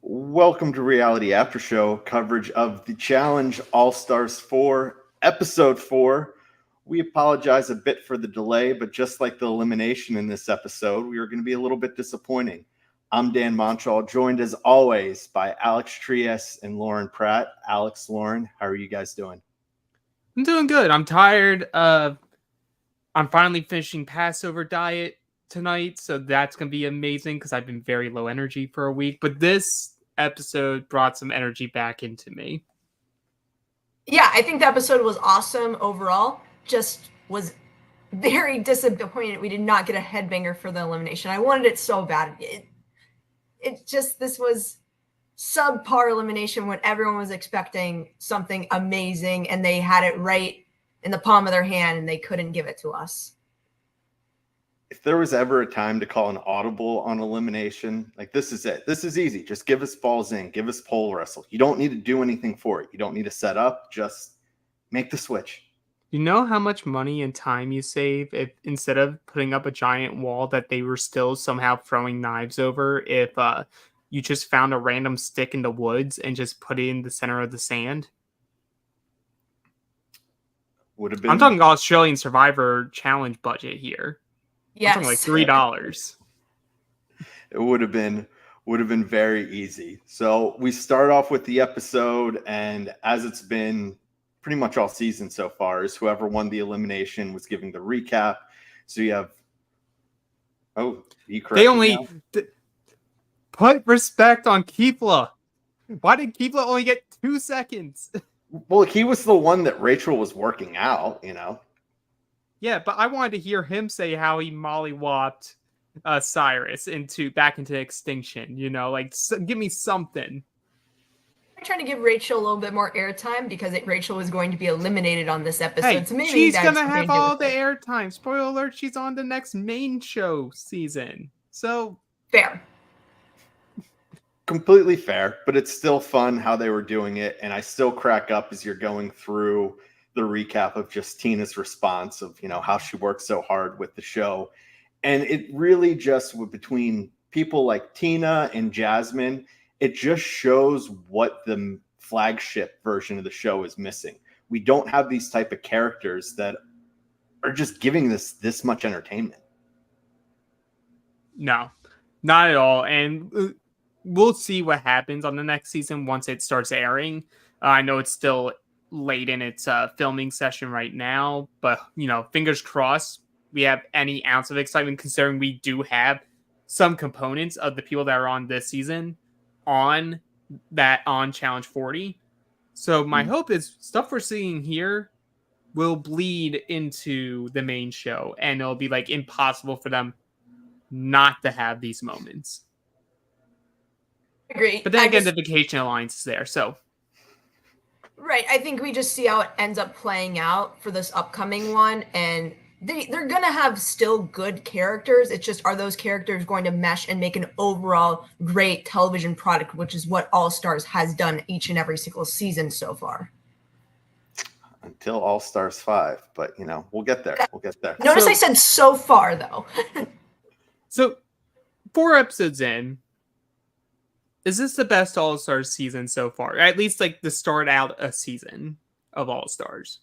Welcome to Reality After Show coverage of the Challenge All Stars 4, Episode 4. We apologize a bit for the delay, but just like the elimination in this episode, we are going to be a little bit disappointing. I'm Dan Montchal, joined as always by Alex Trias and Lauren Pratt. Alex, Lauren, how are you guys doing? I'm doing good. I'm tired. I'm finally finishing Passover diet tonight, so that's going to be amazing because I've been very low energy for a week. But this episode brought some energy back into me. Yeah, I think the episode was awesome overall. Just was very disappointed we did not get a headbanger for the elimination. I wanted it so bad. This was subpar elimination when everyone was expecting something amazing and they had it right in the palm of their hand and they couldn't give it to us. If there was ever a time to call an audible on elimination, like this is it. This is easy. Just give us balls in, give us pole wrestle. You don't need to do anything for it. You don't need to set up. Just make the switch. You know how much money and time you save if instead of putting up a giant wall that they were still somehow throwing knives over, if you just found a random stick in the woods and just put it in the center of the sand? Would have been. I'm talking Australian Survivor Challenge budget here. Yes. Something like $3. It would have been very easy. So we start off with the episode, and as it's been pretty much all season so far, is whoever won the elimination was giving the recap. So you have they only put respect on Kifla. Why did Kifla only get 2 seconds? Well, he was the one that Rachel was working out, you know. Yeah, but I wanted to hear him say how he mollywopped Cyrus back into extinction. You know, like give me something. I'm trying to give Rachel a little bit more airtime because Rachel was going to be eliminated on this episode. Hey, so maybe she's gonna have all the airtime. Spoiler alert: she's on the next main show season. So fair. Completely fair, but it's still fun how they were doing it, and I still crack up as you're going through the recap of just Tina's response of, you know, how she worked so hard with the show. And it really just, between people like Tina and Jasmine, it just shows what the flagship version of the show is missing. We don't have these type of characters that are just giving this much entertainment. No, not at all. And we'll see what happens on the next season once it starts airing. I know it's still late in its filming session right now, but you know, fingers crossed we have any ounce of excitement, considering we do have some components of the people that are on this season on Challenge 40. So my hope is stuff we're seeing here will bleed into the main show, and it'll be like impossible for them not to have these moments. Agree. But then again, the Vacation Alliance is there, so right. I think we just see how it ends up playing out for this upcoming one, and they're gonna have still good characters. It's just, are those characters going to mesh and make an overall great television product, which is what All Stars has done each and every single season so far. Until All Stars 5, but you know, we'll get there. Notice I said so far though. So 4 episodes in, is this the best All Stars season so far? At least like the start out a season of All Stars.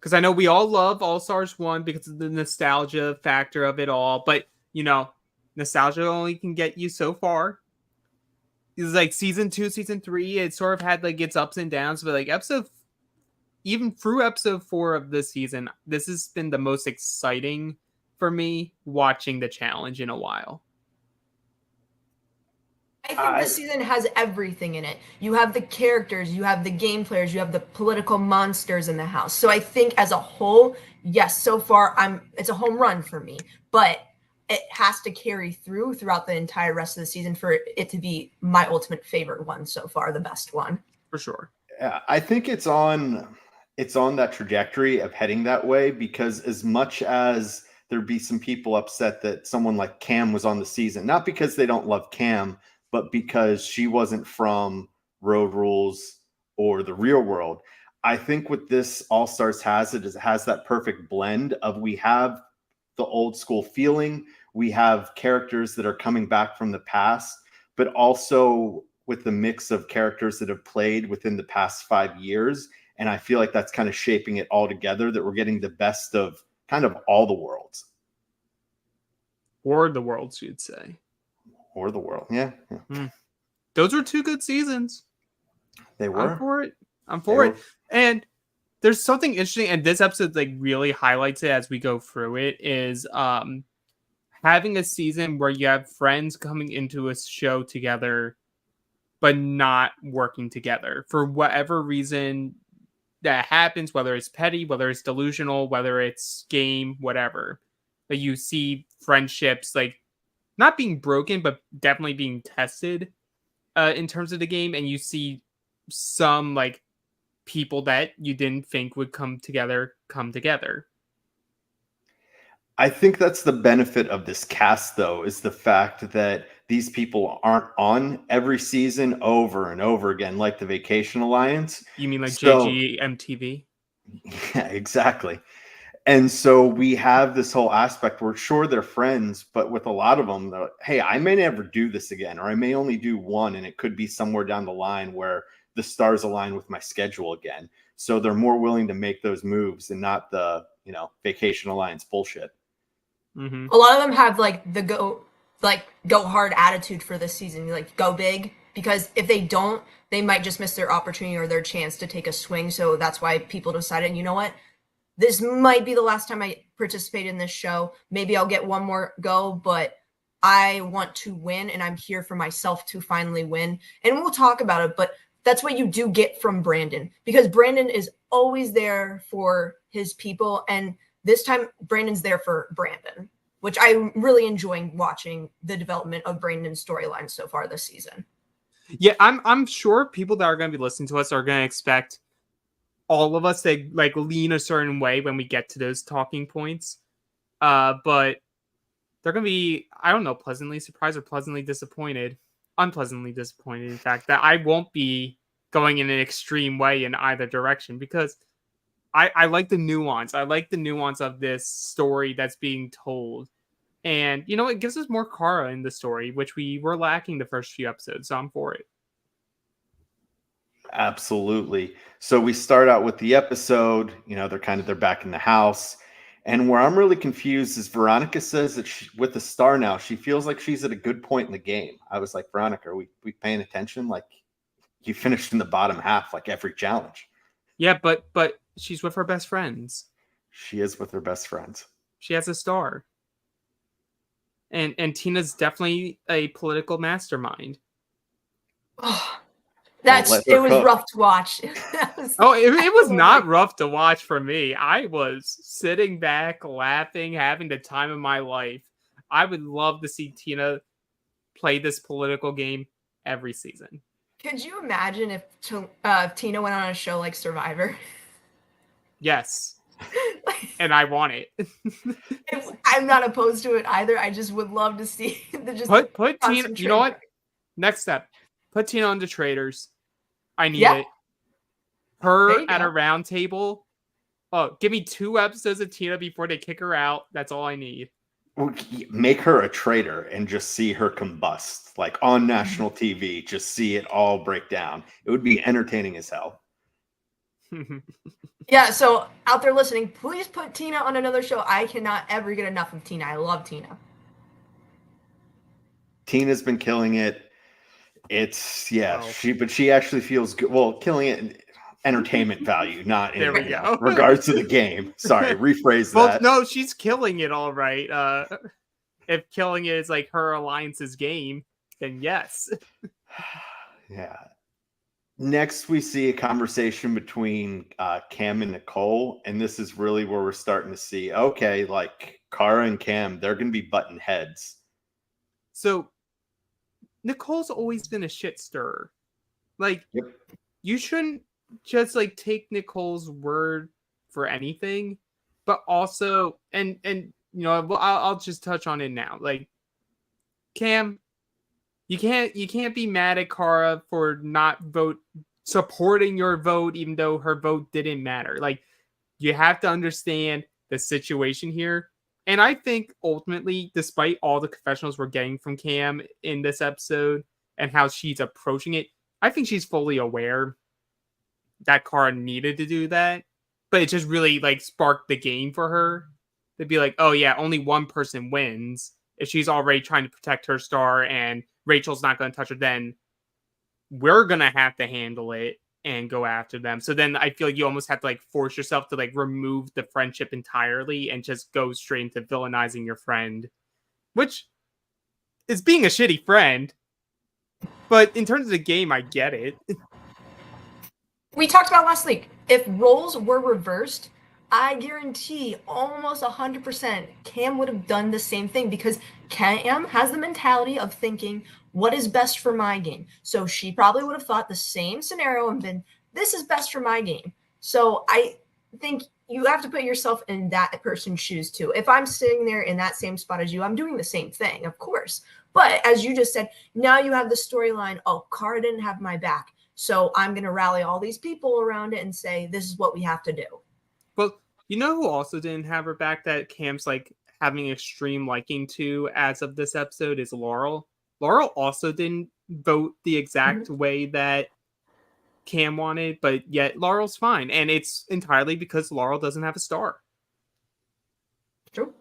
Because I know we all love All Stars 1 because of the nostalgia factor of it all. But, you know, nostalgia only can get you so far. It's like season 2, season 3, it sort of had like its ups and downs. But like even through episode 4 of this season, this has been the most exciting for me watching the challenge in a while. I think this season has everything in it. You have the characters, you have the game players, you have the political monsters in the house. So I think as a whole, yes, so far it's a home run for me. But it has to carry throughout the entire rest of the season for it to be my ultimate favorite one so far, the best one. For sure. Yeah, I think it's on that trajectory of heading that way, because as much as there'd be some people upset that someone like Cam was on the season, not because they don't love Cam, but because she wasn't from Road Rules or the Real World. I think what this All Stars has, it has that perfect blend of, we have the old school feeling, we have characters that are coming back from the past, but also with the mix of characters that have played within the past 5 years. And I feel like that's kind of shaping it all together, that we're getting the best of kind of all the worlds. Or the worlds, you'd say. Or the world. Yeah. Those were 2 good seasons. They were. I'm for it. And there's something interesting, and this episode like really highlights it as we go through it, is having a season where you have friends coming into a show together but not working together for whatever reason that happens, whether it's petty, whether it's delusional, whether it's game, whatever. That you see friendships like not being broken, but definitely being tested in terms of the game, and you see some like people that you didn't think would come together. I think that's the benefit of this cast, though, is the fact that these people aren't on every season over and over again, like the Vacation Alliance. You mean like JGMTV? Yeah, exactly. And so we have this whole aspect where, sure, they're friends, but with a lot of them, like, hey, I may never do this again, or I may only do one, and it could be somewhere down the line where the stars align with my schedule again. So they're more willing to make those moves and not the, Vacation Alliance bullshit. Mm-hmm. A lot of them have like the go hard attitude for this season, like go big, because if they don't, they might just miss their opportunity or their chance to take a swing. So that's why people decided, you know what, this might be the last time I participate in this show. Maybe I'll get one more go, but I want to win, and I'm here for myself to finally win. And we'll talk about it, but that's what you do get from Brandon, because Brandon is always there for his people, and this time Brandon's there for Brandon, which I'm really enjoying watching the development of Brandon's storyline so far this season. Yeah, I'm sure people that are going to be listening to us are going to expect all of us to like lean a certain way when we get to those talking points. But they're going to be, I don't know, pleasantly surprised or pleasantly disappointed. Unpleasantly disappointed, in fact, that I won't be going in an extreme way in either direction, because I like the nuance. I like the nuance of this story that's being told. And, it gives us more Kara in the story, which we were lacking the first few episodes. So I'm for it. Absolutely. So we start out with the episode, they're back in the house. And where I'm really confused is Veronica says that with the star now, she feels like she's at a good point in the game. I was like, Veronica, are we paying attention? Like, you finished in the bottom half, like every challenge. Yeah, but she's with her best friends. She is with her best friends. She has a star. And Tina's definitely a political mastermind. Oh, it was rough to watch. It was not rough to watch for me. I was sitting back, laughing, having the time of my life. I would love to see Tina play this political game every season. Could you imagine if Tina went on a show like Survivor? Yes. And I want it. I'm not opposed to it either. I just would love to see put Tina. You know what? Next step. Put Tina on the Traders. I need it. Her at a round table. Oh, give me 2 episodes of Tina before they kick her out. That's all I need. Make her a traitor and just see her combust, like on national TV. Just see it all break down. It would be entertaining as hell. Yeah, so out there listening, please put Tina on another show. I cannot ever get enough of Tina. I love Tina. Tina's been killing it. It's she actually feels good. Well, killing it in entertainment value, not in regards to the game. Sorry, rephrase that. Well, no, she's killing it all right. If killing it is like her alliance's game, then yes. Yeah. Next, we see a conversation between Cam and Nicole, and this is really where we're starting to see, okay, like Kara and Cam, they're going to be button heads. So, Nicole's always been a shit stirrer. Like, you shouldn't just like take Nicole's word for anything, but also, and I'll just touch on it now. Like, Cam, you can't be mad at Kara for not supporting your vote, even though her vote didn't matter. Like, you have to understand the situation here. And I think ultimately, despite all the confessionals we're getting from Cam in this episode, and how she's approaching it. I think she's fully aware that Cara needed to do that, but it just really like sparked the game for her to be like, oh yeah, only one person wins. If she's already trying to protect her star and Rachel's not going to touch her, then we're going to have to handle it and go after them. So then I feel like you almost have to like force yourself to like remove the friendship entirely and just go straight into villainizing your friend, which is being a shitty friend. But in terms of the game, I get it. We talked about last week. If roles were reversed, I guarantee almost 100% Cam would have done the same thing, because Cam has the mentality of thinking, what is best for my game? So she probably would have thought the same scenario and been, this is best for my game. So I think you have to put yourself in that person's shoes too. If I'm sitting there in that same spot as you, I'm doing the same thing, of course. But as you just said, now you have the storyline, oh, Cara didn't have my back, so I'm going to rally all these people around it and say, this is what we have to do. Well, you know who also didn't have her back that Cam's like having extreme liking to as of this episode is Laurel. Laurel also didn't vote the exact way that Cam wanted, but yet Laurel's fine. And it's entirely because Laurel doesn't have a star. True.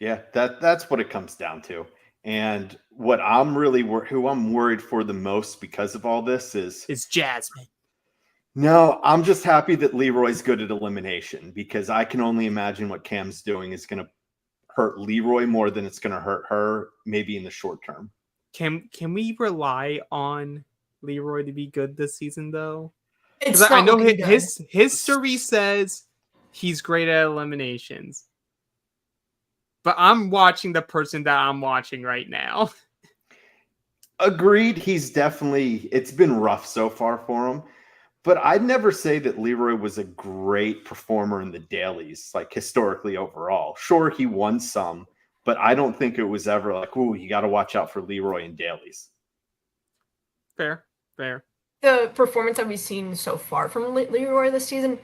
Yeah, that's what it comes down to. And what I'm really who I'm worried for the most because of all this is Jasmine. No, I'm just happy that Leroy's good at elimination, because I can only imagine what Cam's doing is going to hurt Leroy more than it's going to hurt her, maybe in the short term. Can we rely on Leroy to be good this season, though? It's Because I know not his history says he's great at eliminations. But I'm watching the person that I'm watching right now. Agreed. It's been rough so far for him. But I'd never say that Leroy was a great performer in the dailies, like historically overall. Sure, he won some, but I don't think it was ever like, ooh, you got to watch out for Leroy in dailies. Fair. The performance that we've seen so far from Leroy this season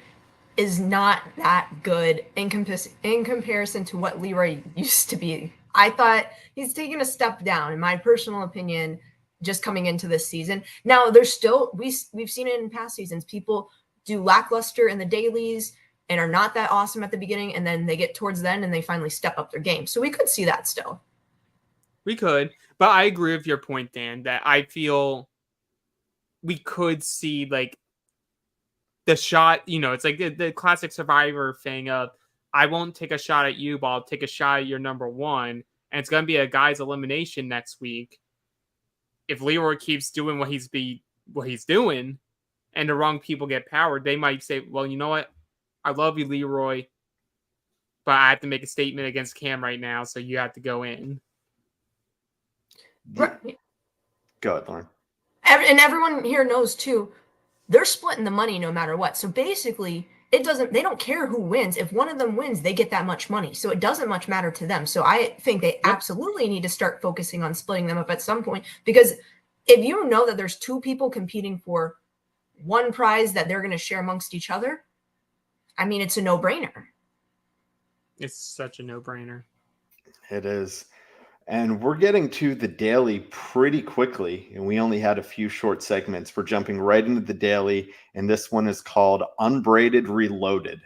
is not that good in comparison to what Leroy used to be. I thought he's taken a step down, in my personal opinion, just coming into this season. Now, there's still, we've seen it in past seasons. People do lackluster in the dailies and are not that awesome at the beginning, and then they get towards the end and they finally step up their game. So we could see that still. We could, but I agree with your point, Dan, that I feel we could see like the shot, it's like the classic Survivor thing of, I won't take a shot at you, but I'll take a shot at your number one. And it's going to be a guy's elimination next week. If Leroy keeps doing what he's doing and the wrong people get powered, they might say, well, you know what? I love you, Leroy, but I have to make a statement against Cam right now, so you have to go in. Right. Go ahead, Lauren. And everyone here knows too, they're splitting the money no matter what. So basically, they don't care who wins. If one of them wins, they get that much money. So it doesn't much matter to them. So I think they absolutely need to start focusing on splitting them up at some point, because if you know that there's two people competing for one prize that they're going to share amongst each other, I mean, it's a no-brainer. It's such a no-brainer. It is. And we're getting to the daily pretty quickly, and we only had a few short segments. We're jumping right into the daily, and this one is called Unbraided Reloaded.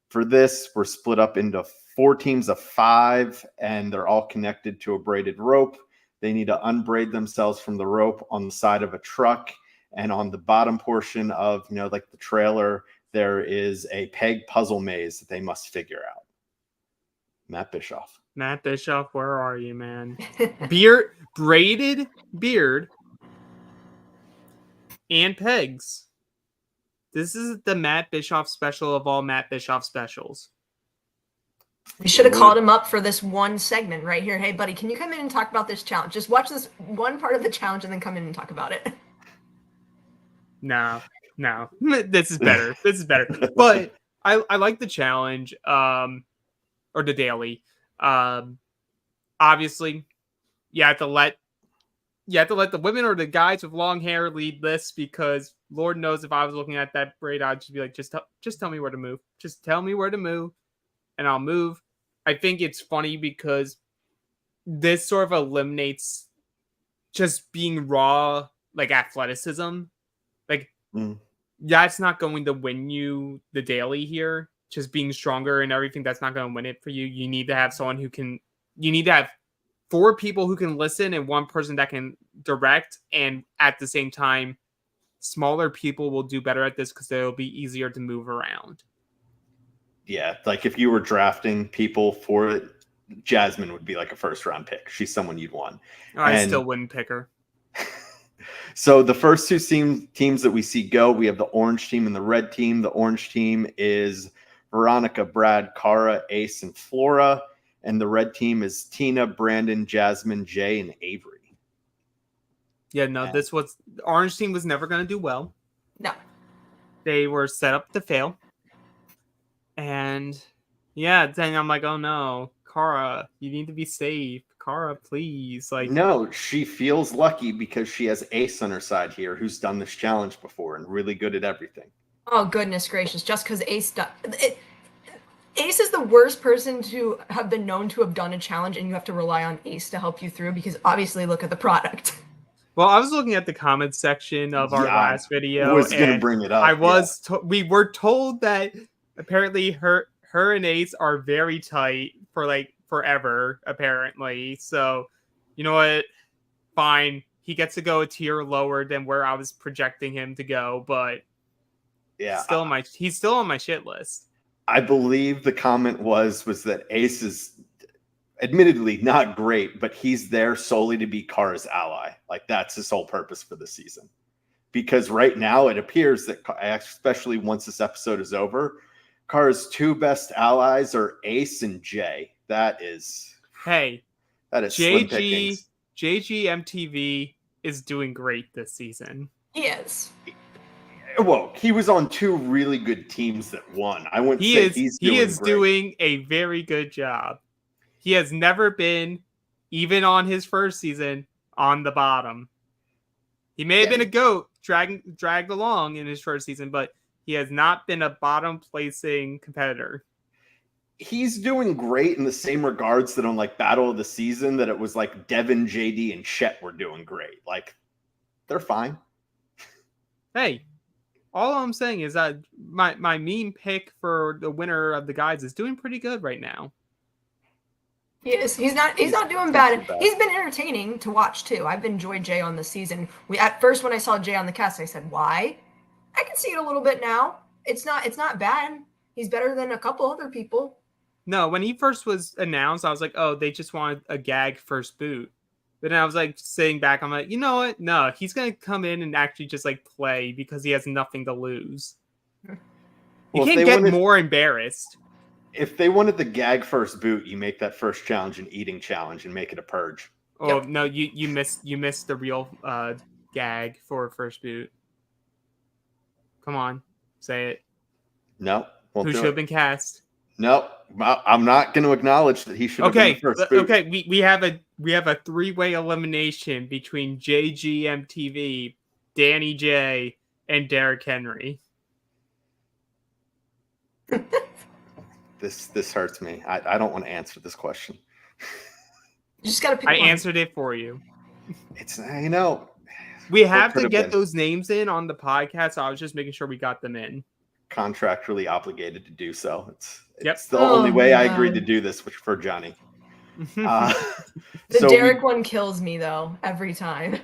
For this, we're split up into 4 teams of 5, and they're all connected to a braided rope. They need to unbraid themselves from the rope on the side of a truck, and on the bottom portion of, like the trailer, there is a peg puzzle maze that they must figure out. Matt Bischoff, where are you, man? Braided beard and pegs. This is the Matt Bischoff special of all Matt Bischoff specials. We should have called him up for this one segment right here. Hey, buddy, can you come in and talk about this challenge? Just watch this one part of the challenge and then come in and talk about it. No. This is better. But I like the challenge. Or the daily. Obviously, you have to let the women or the guys with long hair lead this, because Lord knows if I was looking at that braid, I'd just be like, just tell me where to move. Just tell me where to move, and I'll move. I think it's funny because this sort of eliminates just being raw like athleticism. Like Mm. that's not going to win you the daily here. Just being stronger and everything, that's not going to win it for you. You need to have someone who can. You need to have 4 people who can listen and 1 person that can direct. And at the same time, smaller people will do better at this because they'll be easier to move around. Yeah, like if you were drafting people for it, Jasmine would be like a first round pick. She's someone you'd want. I And still wouldn't pick her. so the first 2 teams that we see go, we have the orange team and the red team. The orange team is Veronica, Brad, Cara, Ace, and Flora. And the red team is Tina, Brandon, Jasmine, Jay, and Avery. Yeah, no, the orange team was never going to do well. No. They were set up to fail. And yeah, then I'm like, oh no, Cara, you need to be safe. Cara, please. Like, no, she feels lucky because she has Ace on her side here, who's done this challenge before and really good at everything. Oh, goodness gracious. Just because Ace Ace is the worst person to have been known to have done a challenge, and you have to rely on Ace to help you through because obviously look at the product. Well, I was looking at the comments section of our last video. I was going to bring it up. We were told that apparently her and Ace are very tight for like forever, apparently. So, you know what? Fine. He gets to go a tier lower than where I was projecting him to go, but yeah, he's still on my shit list. I believe the comment was that Ace is admittedly not great, but he's there solely to be Cara's ally. Like that's his whole purpose for the season. Because right now it appears that, especially once this episode is over, Cara's 2 best allies are Ace and Jay. That is slim pickings. JGMTV is doing great this season. He is. Well, he was on 2 really good teams that won. I wouldn't say he's doing great. Doing a very good job. He has never been, even on his first season, on the bottom. He may have been a goat dragged along in his first season, but he has not been a bottom placing competitor. He's doing great in the same regards that on like Battle of the Season that it was like Devin, JD, and Chet were doing great. Like they're fine. Hey, all I'm saying is that my meme pick for the winner of the guides is doing pretty good right now. He is. He's not doing bad. He's been entertaining to watch too. I've enjoyed Jay on the season. At first when I saw Jay on the cast, I said, "Why?" I can see it a little bit now. It's not bad. He's better than a couple other people. No, when he first was announced, I was like, "Oh, they just wanted a gag first boot." But then I was like sitting back, I'm like, you know what? No, he's gonna come in and actually just like play because he has nothing to lose. He can't get more embarrassed. If they wanted the gag first boot, you make that first challenge an eating challenge and make it a purge. Oh no, you missed the real gag for first boot. Come on, say it. No, who should have been cast? No, I'm not going to acknowledge that he should have been the first boot. Okay, we have a 3-way elimination between JGMTV, Danny J, and Derrick Henry. This hurts me. I don't want to answer this question. You just got to pick one. Answered it for you. It's, you know. We have to get those names in on the podcast, so I was just making sure we got them in. Contractually obligated to do so. It's the only way I agreed to do this for Johnny. The Derrick one kills me though every time.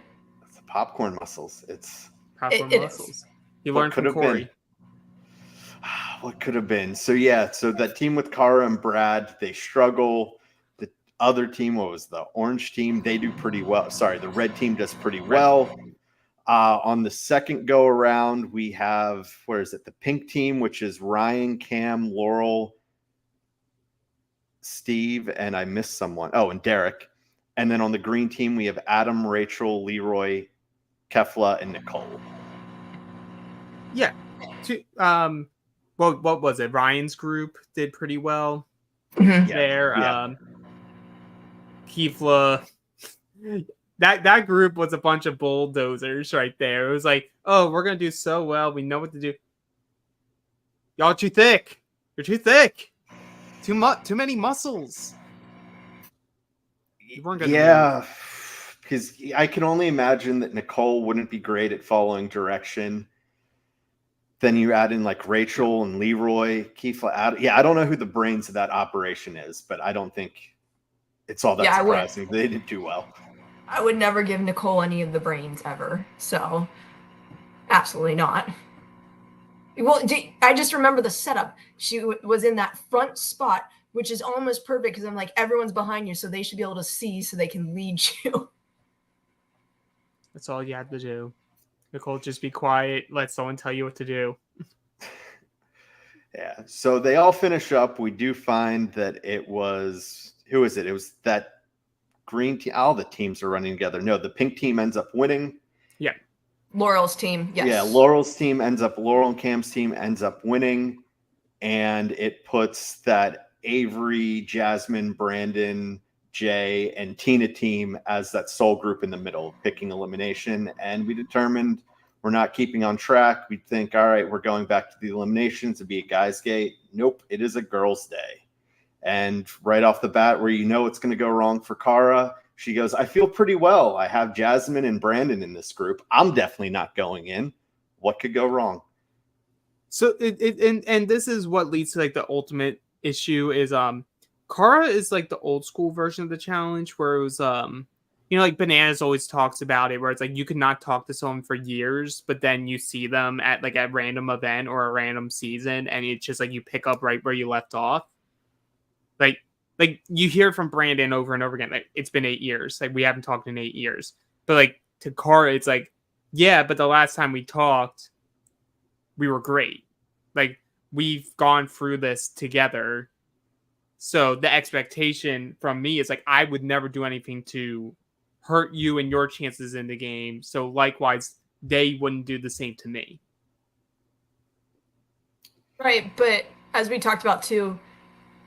It's the popcorn muscles. It's popcorn muscles. You learned from Corey. What could have been? So that team with Cara and Brad, they struggle. The other team, what was the orange team? They do pretty well. Sorry, the red team does pretty well. On the second go around, we have, the pink team, which is Ryan, Cam, Laurel, Steve, and I missed someone. Oh, and Derek. And then on the green team, we have Adam, Rachel, Leroy, Kefla, and Nicole. Yeah. Well, what was it? Ryan's group did pretty well there. Yeah. Kefla. That group was a bunch of bulldozers right there. It was like, oh, we're going to do so well. We know what to do. Y'all too thick. You're too thick. Too many muscles. You weren't gonna because I can only imagine that Nicole wouldn't be great at following direction. Then you add in like Rachel and Leroy, Keith. Yeah, I don't know who the brains of that operation is, but I don't think it's all that surprising. They didn't do well. I would never give Nicole any of the brains ever. So, absolutely not. Well, I just remember the setup. She was in that front spot, which is almost perfect because I'm like, everyone's behind you, so they should be able to see so they can lead you. That's all you had to do. Nicole, just be quiet. Let someone tell you what to do. Yeah. So they all finish up. We do find that it was, who is it? It was that green team. All the teams are running together. No, the pink team ends up winning. Yeah. Laurel's team. Yes. Yeah. Laurel and Cam's team ends up winning. And it puts that Avery, Jasmine, Brandon, Jay, and Tina team as that sole group in the middle, picking elimination. And we determined we're not keeping on track. We think, all right, we're going back to the eliminations to be a guys' gate. Nope, it is a girls' day. And right off the bat, where you know it's going to go wrong for Cara, she goes, I feel pretty well. I have Jasmine and Brandon in this group. I'm definitely not going in. What could go wrong? So and this is what leads to like the ultimate issue is Cara is like the old school version of the challenge where it was like Bananas always talks about it where it's like you could not talk to someone for years, but then you see them at like a random event or a random season and it's just like you pick up right where you left off. Like you hear from Brandon over and over again, like it's been 8 years. Like we haven't talked in 8 years. But like to Cara, it's like, yeah, but the last time we talked, we were great. Like we've gone through this together. So the expectation from me is like, I would never do anything to hurt you and your chances in the game. So likewise, they wouldn't do the same to me. Right. But as we talked about too,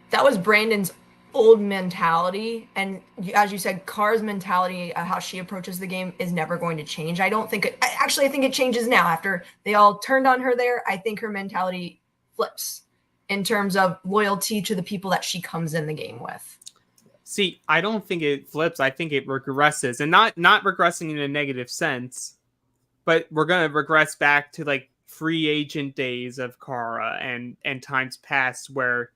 that was Brandon's old mentality. And as you said, Cara's mentality, how she approaches the game is never going to change. I don't think it, I think it changes now after they all turned on her there. I think her mentality flips in terms of loyalty to the people that she comes in the game with. See, I don't think it flips. I think it regresses, and not regressing in a negative sense, but we're going to regress back to like free agent days of Cara and times past where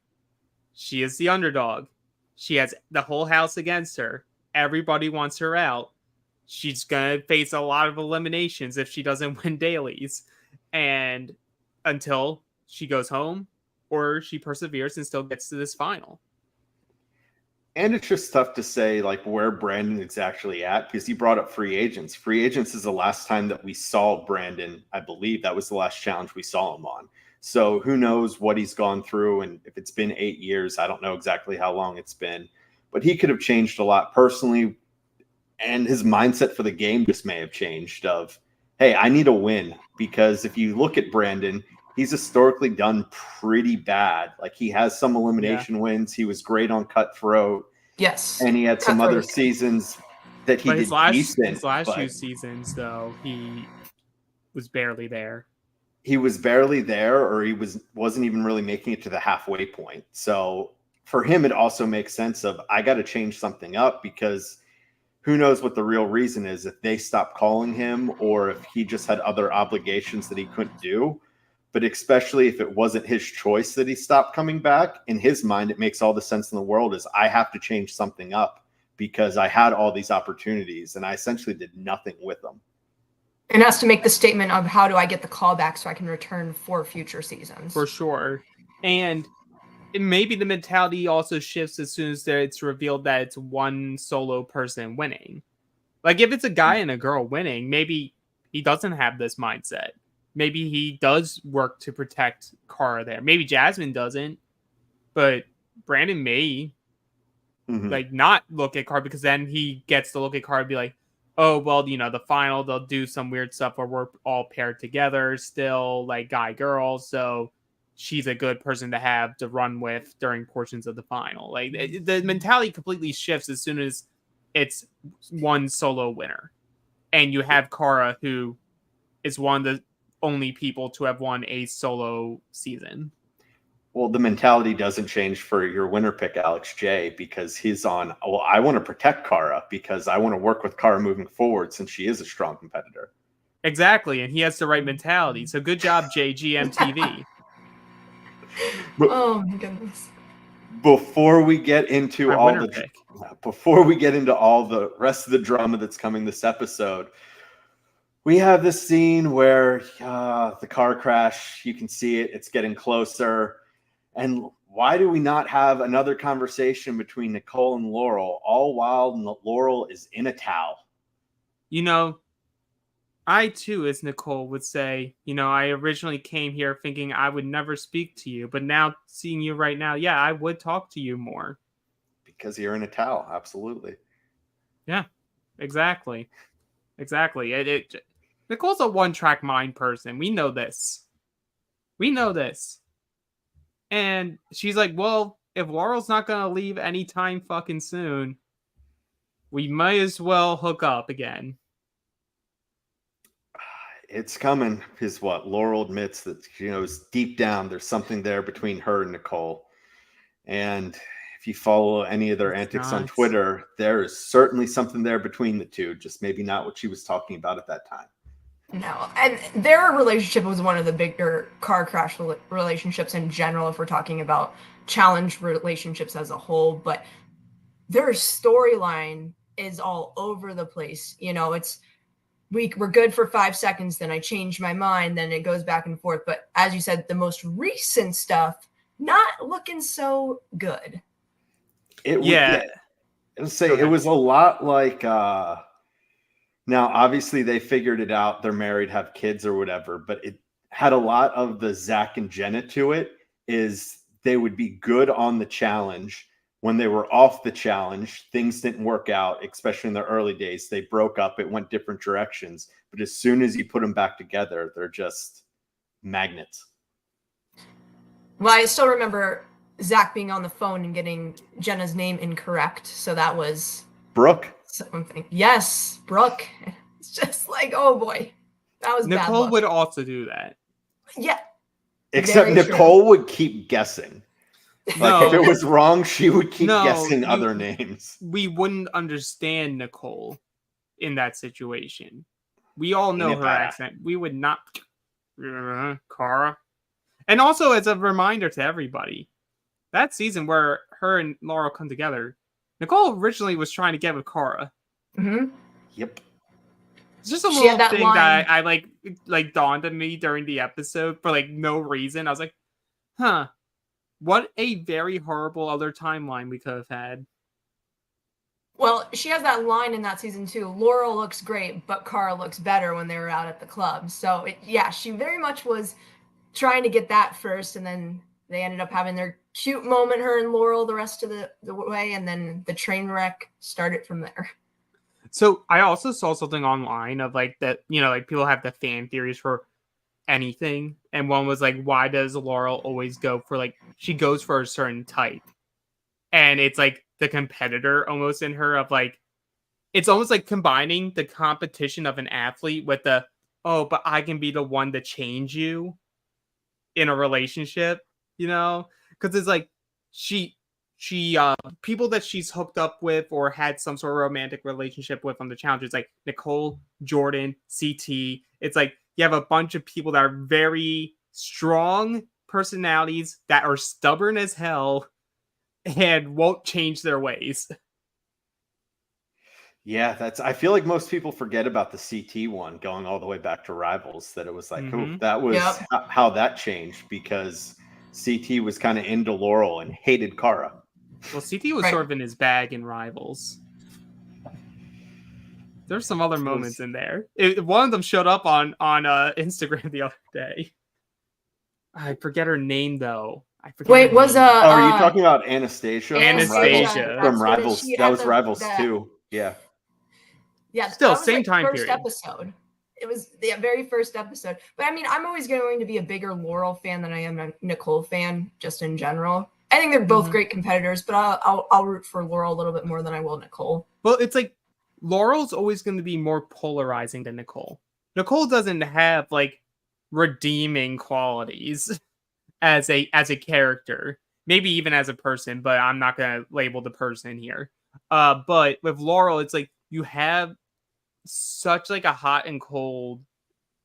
she is the underdog. She has the whole house against her. Everybody wants her out. She's going to face a lot of eliminations if she doesn't win dailies. And until she goes home or she perseveres and still gets to this final. And it's just tough to say like where Brandon is actually at because he brought up free agents. Free agents is the last time that we saw Brandon. I believe that was the last challenge we saw him on. So who knows what he's gone through. And if it's been 8 years, I don't know exactly how long it's been, but he could have changed a lot personally. And his mindset for the game just may have changed of, hey, I need a win. Because if you look at Brandon, he's historically done pretty bad. Like he has some elimination wins. He was great on Cutthroat. Yes. And he had some other seasons that he did decent. His last few seasons, though, he was barely there. He was barely there, or he wasn't even really making it to the halfway point. So for him, it also makes sense of I got to change something up because who knows what the real reason is if they stopped calling him or if he just had other obligations that he couldn't do. But especially if it wasn't his choice that he stopped coming back, in his mind, it makes all the sense in the world is I have to change something up because I had all these opportunities and I essentially did nothing with them. And has to make the statement of how do I get the callback so I can return for future seasons. For sure. And maybe the mentality also shifts as soon as it's revealed that it's one solo person winning. Like if it's a guy and a girl winning, maybe he doesn't have this mindset. Maybe he does work to protect Cara there. Maybe Jasmine doesn't, but Brandon may like not look at Cara because then he gets to look at Cara and be like, oh, well, the final, they'll do some weird stuff where we're all paired together still, like guy, girl. So she's a good person to have to run with during portions of the final. Like the mentality completely shifts as soon as it's one solo winner. And you have Cara, who is one of the only people to have won a solo season. Well, the mentality doesn't change for your winner pick, Alex J, because he's on, well, I want to protect Kara because I want to work with Kara moving forward since she is a strong competitor. Exactly, and he has the right mentality. So good job, JGMTV. Oh my goodness. Before we get into My all winner the pick. before we get into all the rest of the drama that's coming this episode, we have this scene where the car crash, you can see it, it's getting closer. And why do we not have another conversation between Nicole and Laurel, all while Laurel is in a towel? You know, I too, as Nicole would say, I originally came here thinking I would never speak to you, but now seeing you right now, yeah, I would talk to you more. Because you're in a towel, absolutely. Yeah, exactly. Nicole's a one-track mind person. We know this. And she's like, well, if Laurel's not going to leave anytime fucking soon, we might as well hook up again. It's coming, is what Laurel admits that she knows deep down there's something there between her and Nicole. And if you follow any of their antics on Twitter, there is certainly something there between the two, just maybe not what she was talking about at that time. No, and their relationship was one of the bigger car crash relationships in general, if we're talking about challenge relationships as a whole. But their storyline is all over the place. It's we're good for 5 seconds, then I change my mind, then it goes back and forth. But as you said, the most recent stuff, not looking so good. It was a lot like now obviously they figured it out, they're married, have kids or whatever, but it had a lot of the Zach and Jenna to it. Is they would be good on the challenge. When they were off the challenge, things didn't work out, especially in the early days. They broke up, it went different directions. But as soon as you put them back together, they're just magnets. Well, I still remember Zach being on the phone and getting Jenna's name incorrect. So that was Brooke. Something. Yes, Brooke. It's just like, oh boy. That was Nicole bad luck. would also do that. Yeah. Except Nicole would keep guessing. Like if it was wrong, she would keep guessing other names. We wouldn't understand Nicole in that situation. We all know her accent. We would not. Kara. And also, as a reminder to everybody, that season where her and Laurel come together, Nicole originally was trying to get with Kara. Mm-hmm. Yep. It's just a little thing that I like dawned on me during the episode for like no reason. I was like, huh. What a very horrible other timeline we could have had. Well, she has that line in that season too. Laurel looks great, but Kara looks better when they were out at the club. So, she very much was trying to get that first, and then they ended up having their cute moment, her and Laurel, the rest of the way, and then the train wreck started from there. So I also saw something online of like that, like people have the fan theories for anything, and one was like, why does Laurel always go for like, she goes for a certain type, and it's like the competitor almost in her of like, it's almost like combining the competition of an athlete with the, oh, but I can be the one to change you in a relationship, because it's like she people that she's hooked up with or had some sort of romantic relationship with on the challenge, it's like Nicole, Jordan, CT. It's like you have a bunch of people that are very strong personalities that are stubborn as hell and won't change their ways. Yeah, I feel like most people forget about the CT one going all the way back to Rivals, that it was like, that was how that changed, because CT was kind of into Laurel and hated Kara. Well, CT was sort of in his bag in Rivals. There's some other moments in there. One of them showed up on Instagram the other day. I forget her name though. Wait, was are you talking about Anastasia? Anastasia from Rivals. That was Rivals too. Yeah. Yeah. Still, same time first period. Episode. It was the very first episode. But I mean, I'm always going to be a bigger Laurel fan than I am a Nicole fan, just in general. I think they're both great competitors, but I'll root for Laurel a little bit more than I will Nicole. Well, it's like Laurel's always going to be more polarizing than Nicole. Nicole doesn't have like redeeming qualities. as a character, maybe even as a person, but I'm not gonna label the person here. But with Laurel, it's like you have such like a hot and cold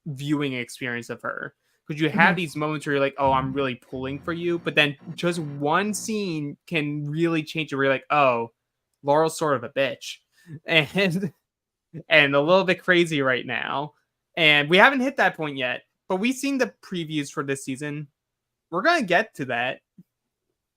viewing experience of her, because you have these moments where you're like, oh, I'm really pulling for you, but then just one scene can really change it where you're like, oh, Laurel's sort of a bitch and a little bit crazy right now. And we haven't hit that point yet, but we've seen the previews for this season. We're gonna get to that.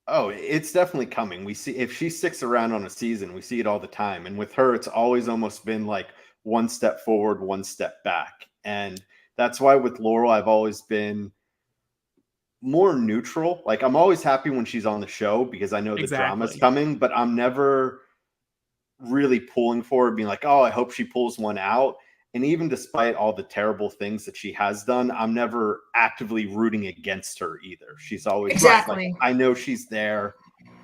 Oh, it's definitely coming. We see if she sticks around on a season, we see it all the time. And with her, it's always almost been like one step forward, one step back. And that's why with Laurel, I've always been more neutral. Like I'm always happy when she's on the show because I know the drama's coming, but I'm never really pulling for her, being like, oh, I hope she pulls one out. And even despite all the terrible things that she has done, I'm never actively rooting against her either. She's always like, I know she's there.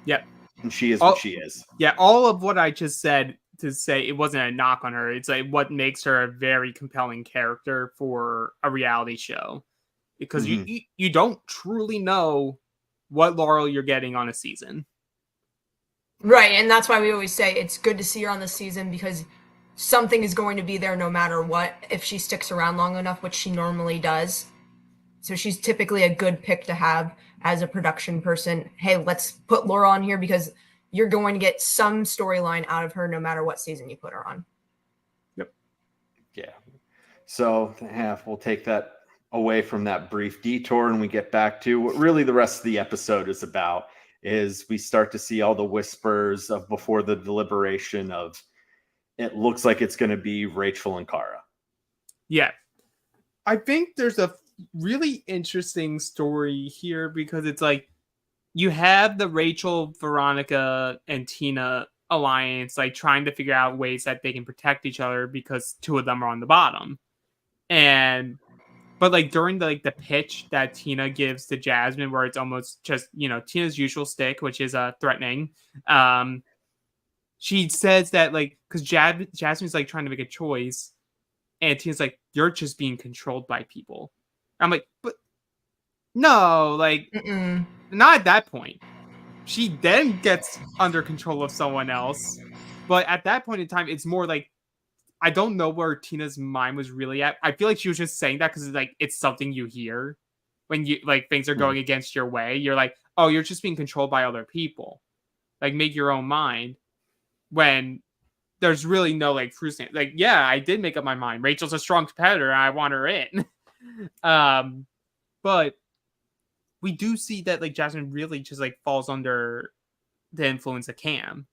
Yep. And she is what she is. Yeah, all of what I just said to say it wasn't a knock on her. It's like what makes her a very compelling character for a reality show. Because you don't truly know what Laurel you're getting on a season. Right, and that's why we always say it's good to see her on the season because something is going to be there no matter what if she sticks around long enough, which she normally does. So she's typically a good pick to have as a production person. Hey, let's put Laurel on here because you're going to get some storyline out of her no matter what season you put her on. Yep. Yeah. So we'll take that away from that brief detour and we get back to what really the rest of the episode is about. Is we start to see all the whispers of before the deliberation of it looks like it's going to be Rachel and Cara. Yeah. I think there's a really interesting story here because it's like you have the Rachel, Veronica, and Tina alliance like trying to figure out ways that they can protect each other because two of them are on the bottom. But like during the pitch that Tina gives to Jasmine, where it's almost just, Tina's usual stick, which is threatening. She says that because Jasmine's like trying to make a choice, and Tina's like, "You're just being controlled by people." I'm like, but no, not at that point. She then gets under control of someone else, but at that point in time, it's more like, I don't know where Tina's mind was really at. I feel like she was just saying that because it's something you hear when you things are going against your way. You're like, oh, you're just being controlled by other people. Make your own mind. When there's really no fruit stand. Yeah, I did make up my mind. Rachel's a strong competitor and I want her in. But we do see that Jasmine really just falls under the influence of Cam.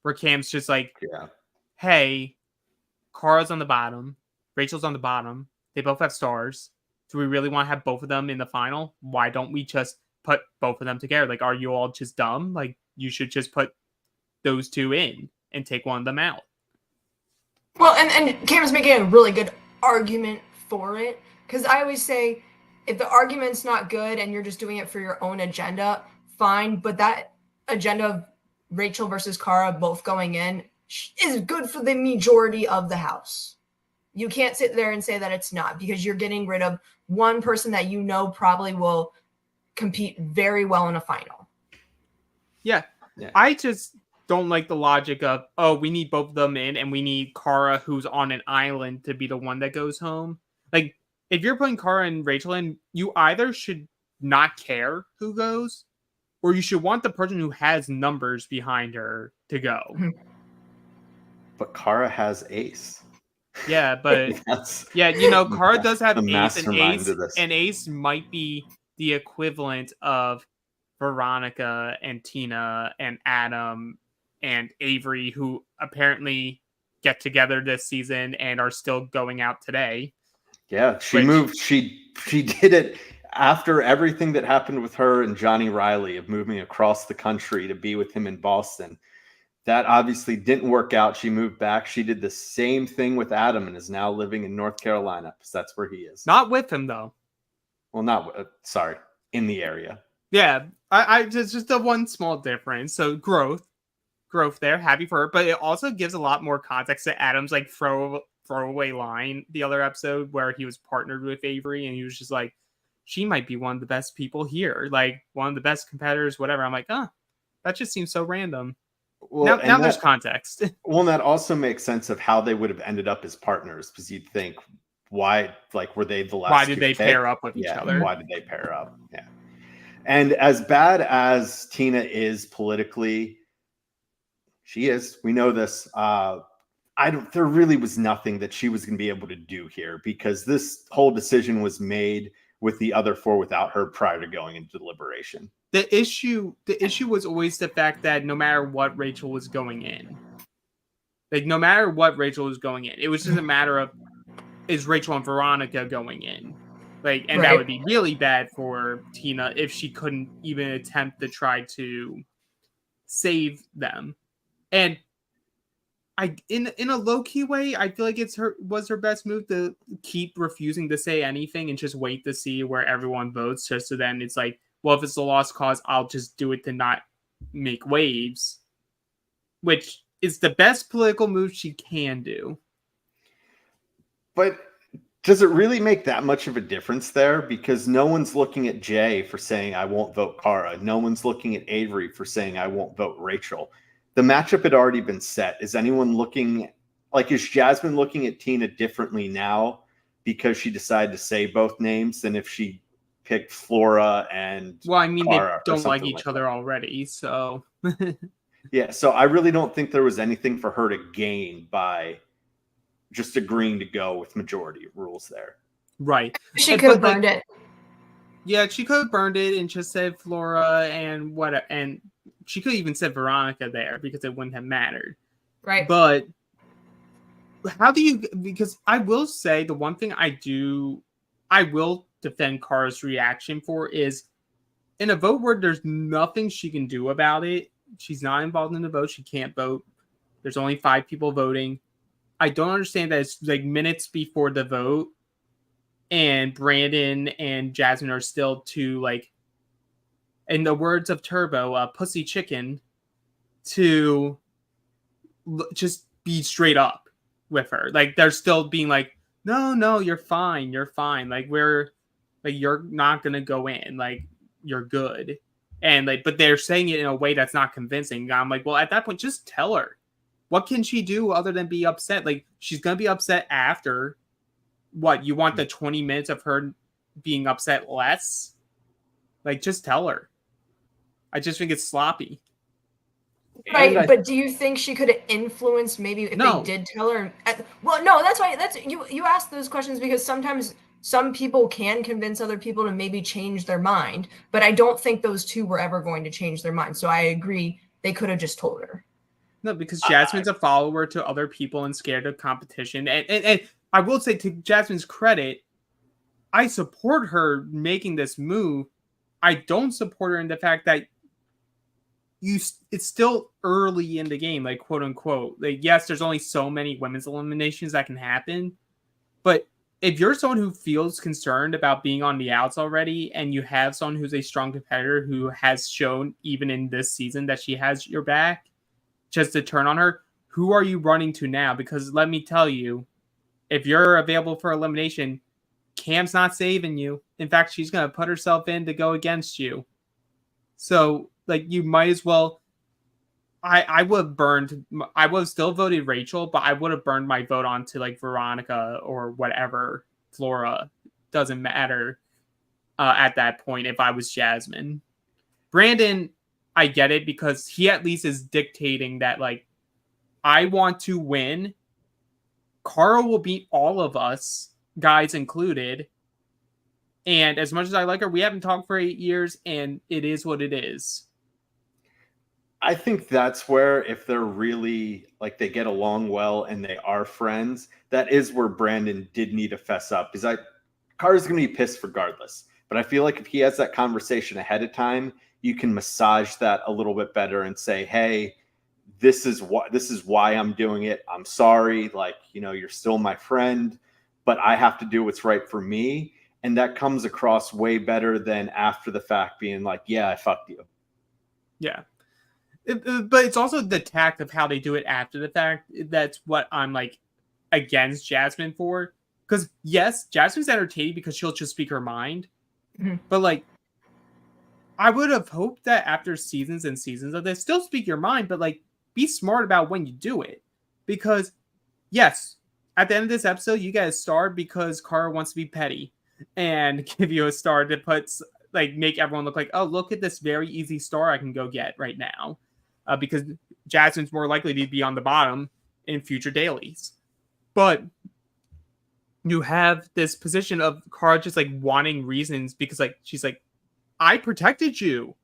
Where Cam's just hey, Cara's on the bottom, Rachel's on the bottom. They both have stars. Do we really want to have both of them in the final? Why don't we just put both of them together? Are you all just dumb? You should just put those two in and take one of them out. Well, and Cam's making a really good argument for it. Because I always say, if the argument's not good and you're just doing it for your own agenda, fine. But that agenda of Rachel versus Cara both going in is good for the majority of the house. You can't sit there and say that it's not, because you're getting rid of one person that probably will compete very well in a final. Yeah. I just don't like the logic of, oh, we need both of them in and we need Cara, who's on an island, to be the one that goes home. If you're putting Cara and Rachel in, you either should not care who goes, or you should want the person who has numbers behind her to go. But Cara has Ace. Yeah, but Cara does have Ace, and Ace might be the equivalent of Veronica and Tina and Adam and Avery, who apparently get together this season and are still going out today. Yeah, she moved. She did it after everything that happened with her and Johnny Riley of moving across the country to be with him in Boston. That obviously didn't work out. She moved back. She did the same thing with Adam and is now living in North Carolina because that's where he is. Not with him, though. Well, in the area. Yeah, I just the one small difference. So growth there. Happy for her, but it also gives a lot more context to Adam's throwaway line the other episode where he was partnered with Avery and he was just like, she might be one of the best people here, like one of the best competitors, whatever. I'm like, that just seems so random. Well, Now there's context. Well, that also makes sense of how they would have ended up as partners, because you'd think, why, like, were they the last? Why did two they pick? pair up with each other? Why did they pair up? Yeah. And as bad as Tina is politically, she is. We know this. There really was nothing that she was going to be able to do here, because this whole decision was made with the other four without her prior to going into deliberation. The issue was always the fact that no matter what Rachel was going in, it was just a matter of, is Rachel and Veronica going in? Like, and that would be really bad for Tina if she couldn't even attempt to try to save them. And in a low-key way, I feel like was her best move to keep refusing to say anything and just wait to see where everyone votes, just so then it's like, well, if it's a lost cause, I'll just do it to not make waves, which is the best political move she can do. But does it really make that much of a difference there? Because no one's looking at Jay for saying, I won't vote Cara. No one's looking at Avery for saying, I won't vote Rachel. The matchup had already been set. Is anyone is Jasmine looking at Tina differently now because she decided to say both names than if she picked Flora and Cara, they don't like each other already, so yeah, so I really don't think there was anything for her to gain by just agreeing to go with majority rules there. Right. She could have burned it. Yeah, she could have burned it and just said Flora and she could have even said Veronica there, because it wouldn't have mattered. Right. But because I will say the one thing I will defend Cara's reaction for is, in a vote where there's nothing she can do about it, she's not involved in the vote, she can't vote, there's only 5 people voting. I don't understand that it's like minutes before the vote and Brandon and Jasmine are still too, like, in the words of Turbo, pussy chicken, to just be straight up with her. Like, they're still being like, no, you're fine. Like, you're not going to go in. Like, you're good. And like, but they're saying it in a way that's not convincing. I'm like, well, at that point, just tell her. What can she do other than be upset? Like, she's going to be upset after. What, you want the 20 minutes of her being upset less? Like, just tell her. I just think it's sloppy. Right, but do you think she could have influenced maybe if they did tell her? Well, no, that's why you ask those questions, because sometimes some people can convince other people to maybe change their mind, but I don't think those two were ever going to change their mind. So I agree, they could have just told her. No, because Jasmine's a follower to other people and scared of competition. And I will say, to Jasmine's credit, I support her making this move. I don't support her in the fact that it's still early in the game, like, quote unquote. Like, yes, there's only so many women's eliminations that can happen, but if you're someone who feels concerned about being on the outs already, and you have someone who's a strong competitor who has shown even in this season that she has your back, just to turn on her, who are you running to now? Because let me tell you, if you're available for elimination, Cam's not saving you. In fact, she's going to put herself in to go against you. So, like, you might as well. I would have still voted Rachel, but I would have burned my vote onto, like, Veronica or whatever, Flora. Doesn't matter at that point if I was Jasmine. Brandon, I get it, because he at least is dictating that, like, I want to win. Cara will beat all of us, guys included. And as much as I like her, we haven't talked for 8 years, and it is what it is. I think that's where, if they're really, like, they get along well and they are friends, that is where Brandon did need to fess up. Because Cara's going to be pissed regardless. But I feel like if he has that conversation ahead of time, you can massage that a little bit better and say, hey, this is why I'm doing it. I'm sorry. Like, you're still my friend, but I have to do what's right for me. And that comes across way better than after the fact being like, yeah, I fucked you. Yeah. But it's also the tact of how they do it after the fact. That's what I'm, like, against Jasmine for. Because, yes, Jasmine's entertaining because she'll just speak her mind. But like, I would have hoped that after seasons and seasons of this, still speak your mind, but like, be smart about when you do it. Because, yes, at the end of this episode, you get a star because Kara wants to be petty and give you a star that puts, like, make everyone look like, oh, look at this very easy star I can go get right now. Because Jasmine's more likely to be on the bottom in future dailies. But you have this position of Kara just like wanting reasons because like she's like, I protected you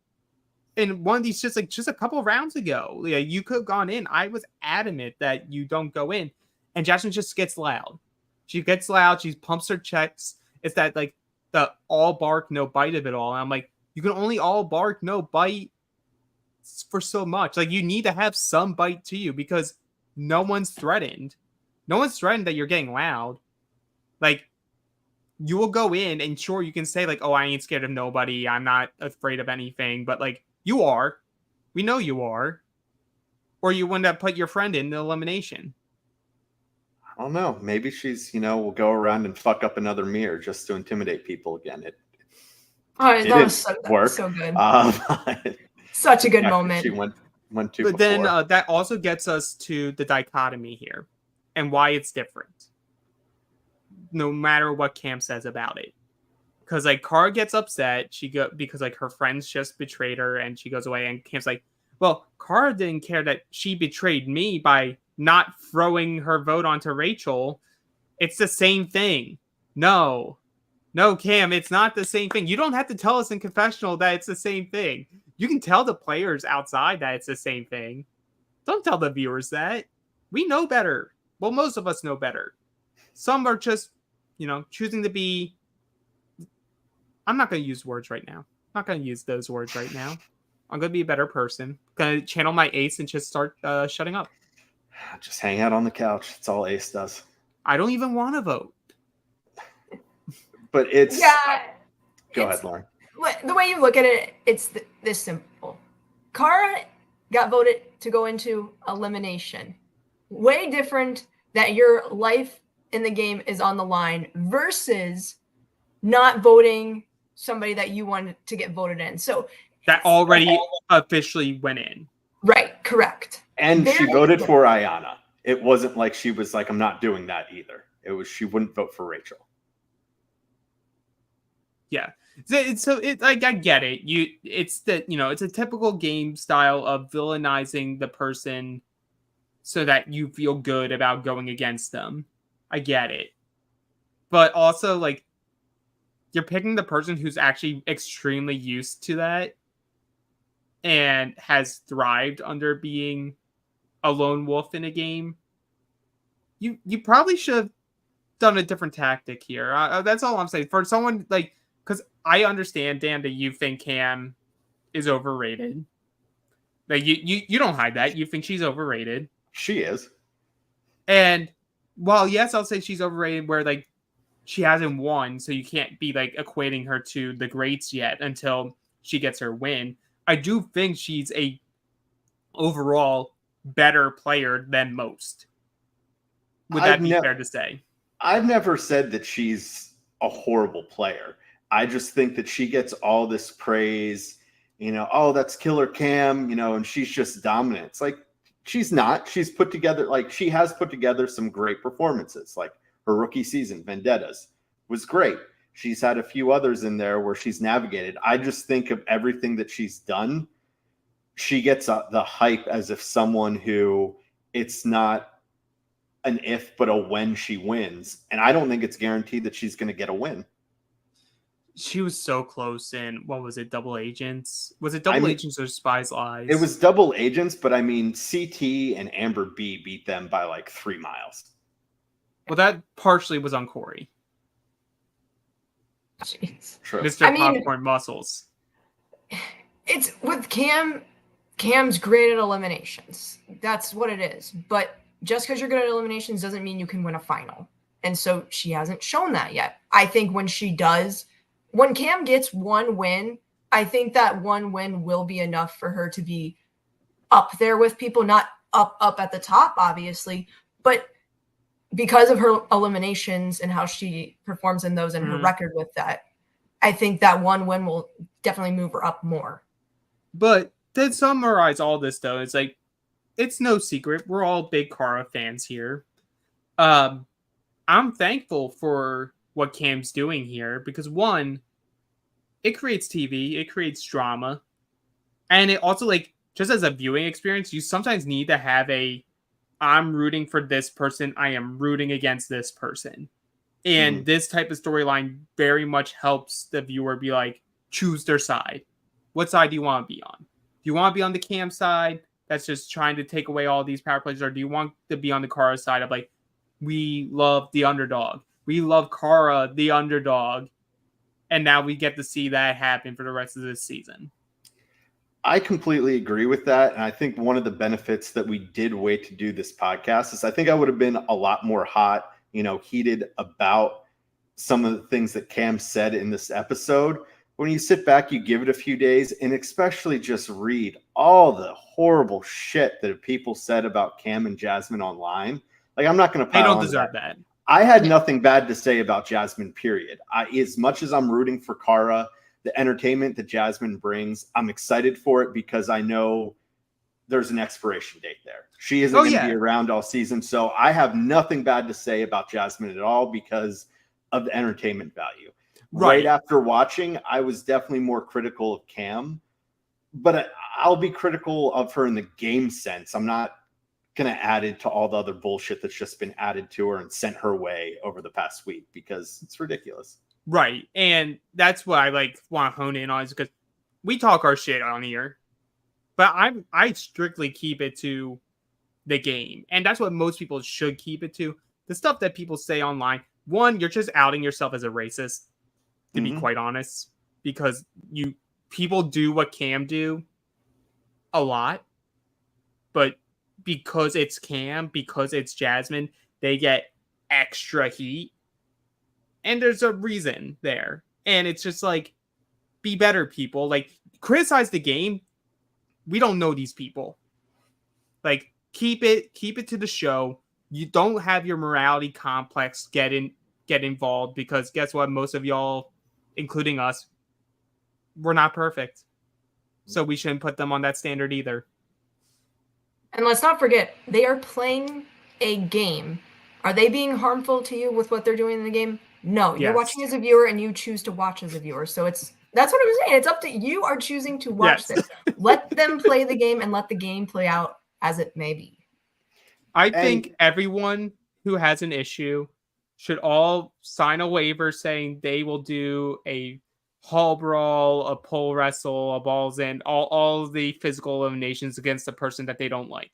in one of these just a couple rounds ago. Yeah, you could have gone in. I was adamant that you don't go in. And Jasmine just gets loud. She gets loud. She pumps her checks. It's that like the all bark, no bite of it all. And I'm like, you can only all bark, no bite for so much. Like you need to have some bite to you because no one's threatened. No one's threatened that you're getting loud. Like you will go in and sure you can say like, oh, I ain't scared of nobody. I'm not afraid of anything. But like you are. We know you are. Or you wouldn't have put your friend in the elimination. I don't know. Maybe she's, will go around and fuck up another mirror just to intimidate people again. It that was so good. Such a good moment. She went to but before. Then that also gets us to the dichotomy here and why it's different. No matter what Cam says about it. Because like Kara gets upset, because like her friends just betrayed her and she goes away and Cam's like, well, Kara didn't care that she betrayed me by not throwing her vote onto Rachel. It's the same thing. No, Cam, it's not the same thing. You don't have to tell us in confessional that it's the same thing. You can tell the players outside that it's the same thing. Don't tell the viewers that. We know better. Well, most of us know better. Some are just, choosing to be... I'm not going to use words right now. I'm not going to use those words right now. I'm going to be a better person. Going to channel my ace and just start shutting up. Just hang out on the couch. That's all Ace does. I don't even want to vote. But it's... Yeah. Go ahead, Lauren. The way you look at it, it's this simple. Kara got voted to go into elimination. Way different that your life in the game is on the line versus not voting somebody that you wanted to get voted in. So that already officially went in. Right, correct. And she voted for Ayanna. It wasn't like she was like, I'm not doing that either. It was she wouldn't vote for Rachel. Yeah. So I get it. It's a typical game style of villainizing the person so that you feel good about going against them. I get it. But also, like, you're picking the person who's actually extremely used to that and has thrived under being a lone wolf in a game. You probably should have done a different tactic here. That's all I'm saying. For someone, like, because I understand, Dan, that you think Cam is overrated. Like, you don't hide that. You think she's overrated. She is. And while, yes, I'll say she's overrated where, like, she hasn't won, so you can't be, like, equating her to the greats yet until she gets her win. I do think she's a overall better player than most. Would that be fair to say? I've never said that she's a horrible player. I just think that she gets all this praise, oh, that's Killer Cam, and she's just dominant. It's like, she's not. She has put together some great performances. Like her rookie season, Vendettas, was great. She's had a few others in there where she's navigated. I just think of everything that she's done. She gets the hype as if someone who it's not an if, but a when she wins. And I don't think it's guaranteed that she's going to get a win. She was so close in, what was it, Double Agents? Was it Double Agents or Spies Lies? It was Double Agents, but I mean, CT and Amber B beat them by like 3 miles. Well, that partially was on Corey. Jeez. True. Mr. Popcorn Muscles. It's with Cam's great at eliminations. That's what it is. But just because you're good at eliminations doesn't mean you can win a final. And so she hasn't shown that yet. I think when she does, when Cam gets one win, I think that one win will be enough for her to be up there with people, not up at the top, obviously, but because of her eliminations and how she performs in those and her record with that, I think that one win will definitely move her up more. But to summarize all this, though, it's like, it's no secret. We're all big Kara fans here. I'm thankful for what Cam's doing here because, one, it creates TV, it creates drama, and it also, like, just as a viewing experience, you sometimes need to have I'm rooting for this person, I am rooting against this person. And this type of storyline very much helps the viewer be like, choose their side. What side do you want to be on? Do you want to be on the Cam side that's just trying to take away all these power plays, or do you want to be on the Kara side of like, we love the underdog. We love Kara, the underdog. And now we get to see that happen for the rest of this season. I completely agree with that. And I think one of the benefits that we did wait to do this podcast is I think I would have been a lot more hot, heated about some of the things that Cam said in this episode. When you sit back, you give it a few days, and especially just read all the horrible shit that people said about Cam and Jasmine online. Like, I'm not going to pile on. They don't deserve that. I had nothing bad to say about Jasmine, period. As much as I'm rooting for Kara, the entertainment that Jasmine brings, I'm excited for it because I know there's an expiration date there. She isn't going to be around all season. So I have nothing bad to say about Jasmine at all because of the entertainment value. Right after watching, I was definitely more critical of Cam, but I'll be critical of her in the game sense. I'm not going to add it to all the other bullshit that's just been added to her and sent her way over the past week because it's ridiculous. Right. And that's what I want to hone in on is because we talk our shit on here, but I strictly keep it to the game. And that's what most people should keep it to. The stuff that people say online, one, you're just outing yourself as a racist, to be quite honest, because people do what Cam do a lot, but because it's Cam, because it's Jasmine, they get extra heat. And there's a reason there. And it's just like, be better, people. Like, criticize the game. We don't know these people. Like, keep it to the show. You don't have your morality complex get involved because guess what? Most of y'all, including us, we're not perfect. So we shouldn't put them on that standard either. And let's not forget, they are playing a game. Are they being harmful to you with what they're doing in the game? No, you're watching as a viewer and you choose to watch as a viewer. So that's what I'm saying. It's up to you are choosing to watch this. Let them play the game and let the game play out as it may be. I think everyone who has an issue should all sign a waiver saying they will do a hall brawl, a pole wrestle, a balls in, all the physical eliminations against a person that they don't like.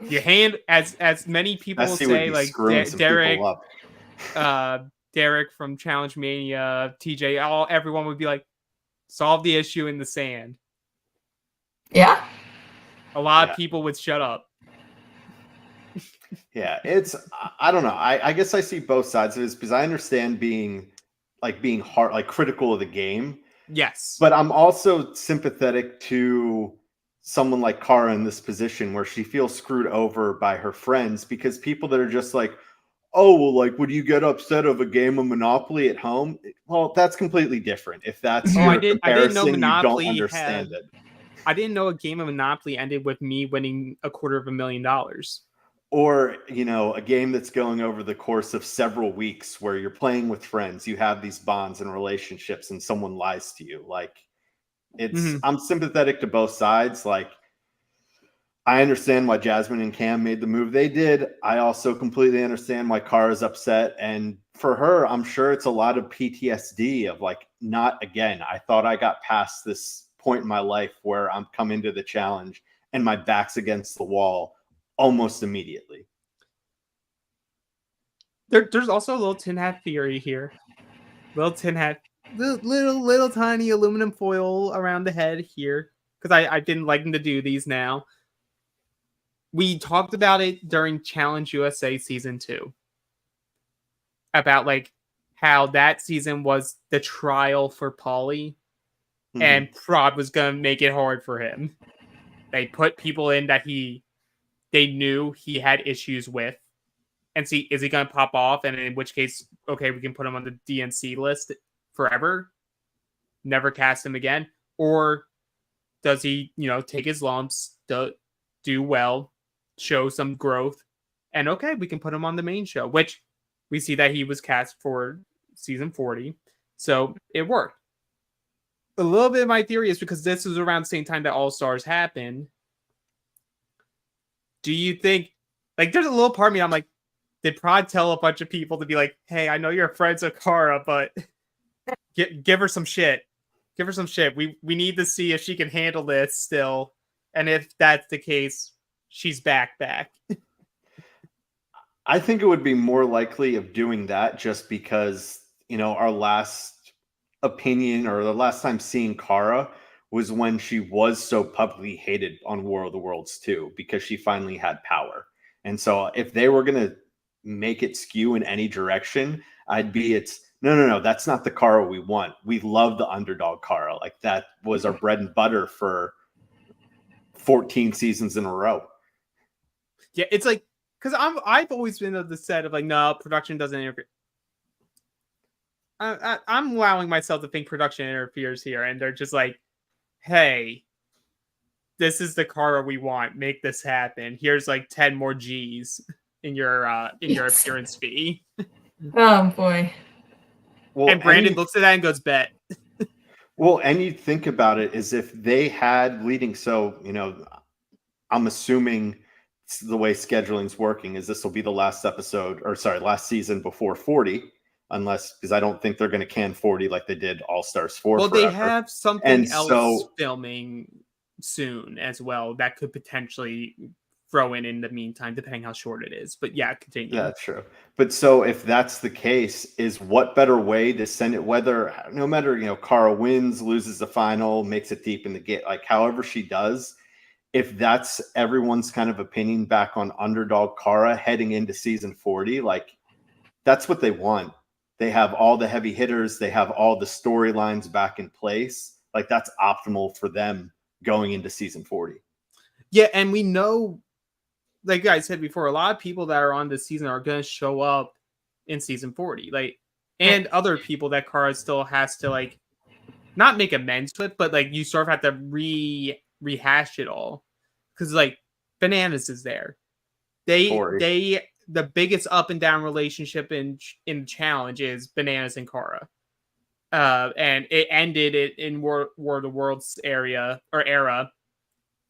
You hand as many people will say, like Derek from Challenge Mania, TJ, everyone would be like, solve the issue in the sand. Yeah. A lot of people would shut up. Yeah, I don't know. I guess I see both sides of this because I understand being hard, like critical of the game. Yes. But I'm also sympathetic to someone like Kara in this position where she feels screwed over by her friends because people that are just like, oh, well, like, would you get upset of a game of Monopoly at home? Well, that's completely different. If that's your comparison, I didn't know Monopoly you don't understand it. I didn't know a game of Monopoly ended with me winning $250,000. Or, a game that's going over the course of several weeks where you're playing with friends, you have these bonds and relationships and someone lies to you. Like, I'm sympathetic to both sides. Like, I understand why Jasmine and Cam made the move they did. I also completely understand why Kara's upset. And for her, I'm sure it's a lot of PTSD of like, not again. I thought I got past this point in my life where I'm coming to the challenge and my back's against the wall almost immediately. There's also a little tin hat theory here. Little tin hat, little tiny aluminum foil around the head here because I didn't like them to do these now. We talked about it during Challenge USA Season 2 about like how that season was the trial for Paulie and Prod was going to make it hard for him. They put people in that they knew he had issues with. and see, is he going to pop off? And in which case, okay, we can put him on the DNC list forever, never cast him again. Or does he, take his lumps, do well, show some growth, and okay, we can put him on the main show, which we see that he was cast for season 40. So it worked. A little bit of my theory is because this was around the same time that All Stars happened. Do you think, there's a little part of me, I'm like, did Prod tell a bunch of people to be like, hey, I know you're friends with Cara, but give her some shit. Give her some shit. We need to see if she can handle this still. And if that's the case, she's back. I think it would be more likely of doing that just because, our last opinion or the last time seeing Cara was when she was so publicly hated on War of the Worlds 2 because she finally had power. And so if they were going to make it skew in any direction, no, that's not the Cara we want. We love the underdog Cara. Like that was our bread and butter for 14 seasons in a row. Yeah, it's like, because I've always been of the set of no, production doesn't interfere. I'm allowing myself to think production interferes here, and they're just like, hey, this is the Cara we want. Make this happen. Here's 10 more G's in your appearance fee. Oh boy. Well, and Brandon looks at that and goes, bet. Well, and you think about it as if they had leading. So, I'm assuming the way scheduling's working is this will be the last last season before 40, because I don't think they're going to can 40 like they did All Stars 4. Well, forever. They have something else filming soon as well that could potentially throw in the meantime, depending how short it is. But yeah, continue. That's true. But so if that's the case, is what better way to send it? No matter Cara wins, loses the final, makes it deep in the game, however she does. If that's everyone's kind of opinion back on underdog Cara heading into season 40, that's what they want. They have all the heavy hitters. They have all the storylines back in place. That's optimal for them going into season 40. Yeah, and we know, like I said before, a lot of people that are on this season are going to show up in season 40. And other people that Cara still has to, not make amends with, but, you sort of have to rehash it all. Because, Bananas is there. The biggest up and down relationship in Challenge is Bananas and Cara. And it ended in War of the Worlds era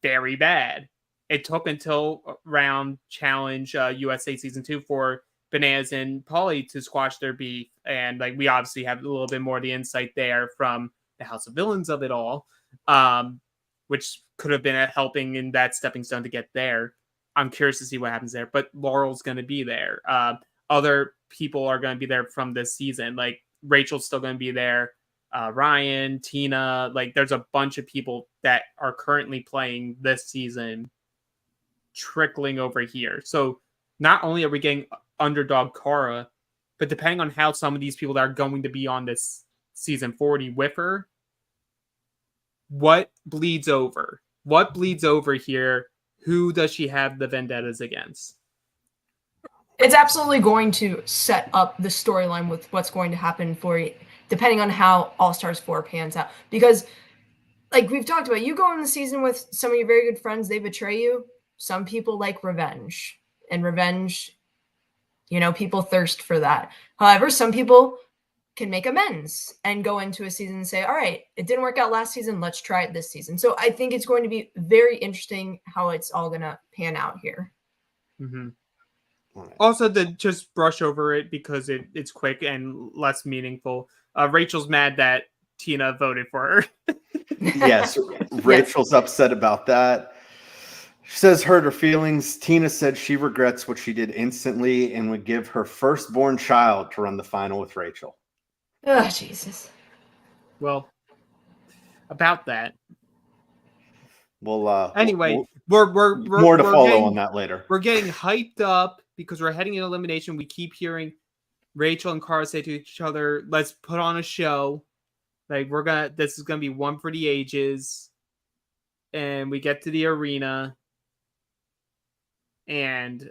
very bad. It took until around Challenge USA Season 2 for Bananas and Pauly to squash their beef. And we obviously have a little bit more of the insight there from the House of Villains of it all, which could have been helping in that stepping stone to get there. I'm curious to see what happens there. But Laurel's going to be there. Other people are going to be there from this season. Rachel's still going to be there. Ryan, Tina, there's a bunch of people that are currently playing this season trickling over here. So not only are we getting underdog Cara, but depending on how some of these people that are going to be on this season 40 with her, what bleeds over? What bleeds over here? Who does she have the vendettas against? It's absolutely going to set up the storyline with what's going to happen for you, depending on how All Stars 4 pans out. Because, we've talked about, you go in the season with some of your very good friends, they betray you. Some people like revenge. And revenge, people thirst for that. However, some people can make amends and go into a season and say, all right, it didn't work out last season. Let's try it this season. So I think it's going to be very interesting how it's all going to pan out here. Mm-hmm. Also, to just brush over it because it's quick and less meaningful. Rachel's mad that Tina voted for her. Yes, Rachel's upset about that. She says hurt her feelings. Tina said she regrets what she did instantly and would give her firstborn child to run the final with Rachel. Oh, Jesus. Well, about that. Well, anyway, we're more to follow on that later. We're getting hyped up because we're heading into elimination. We keep hearing Rachel and Cara say to each other, "Let's put on a show. This is gonna be one for the ages." And we get to the arena, and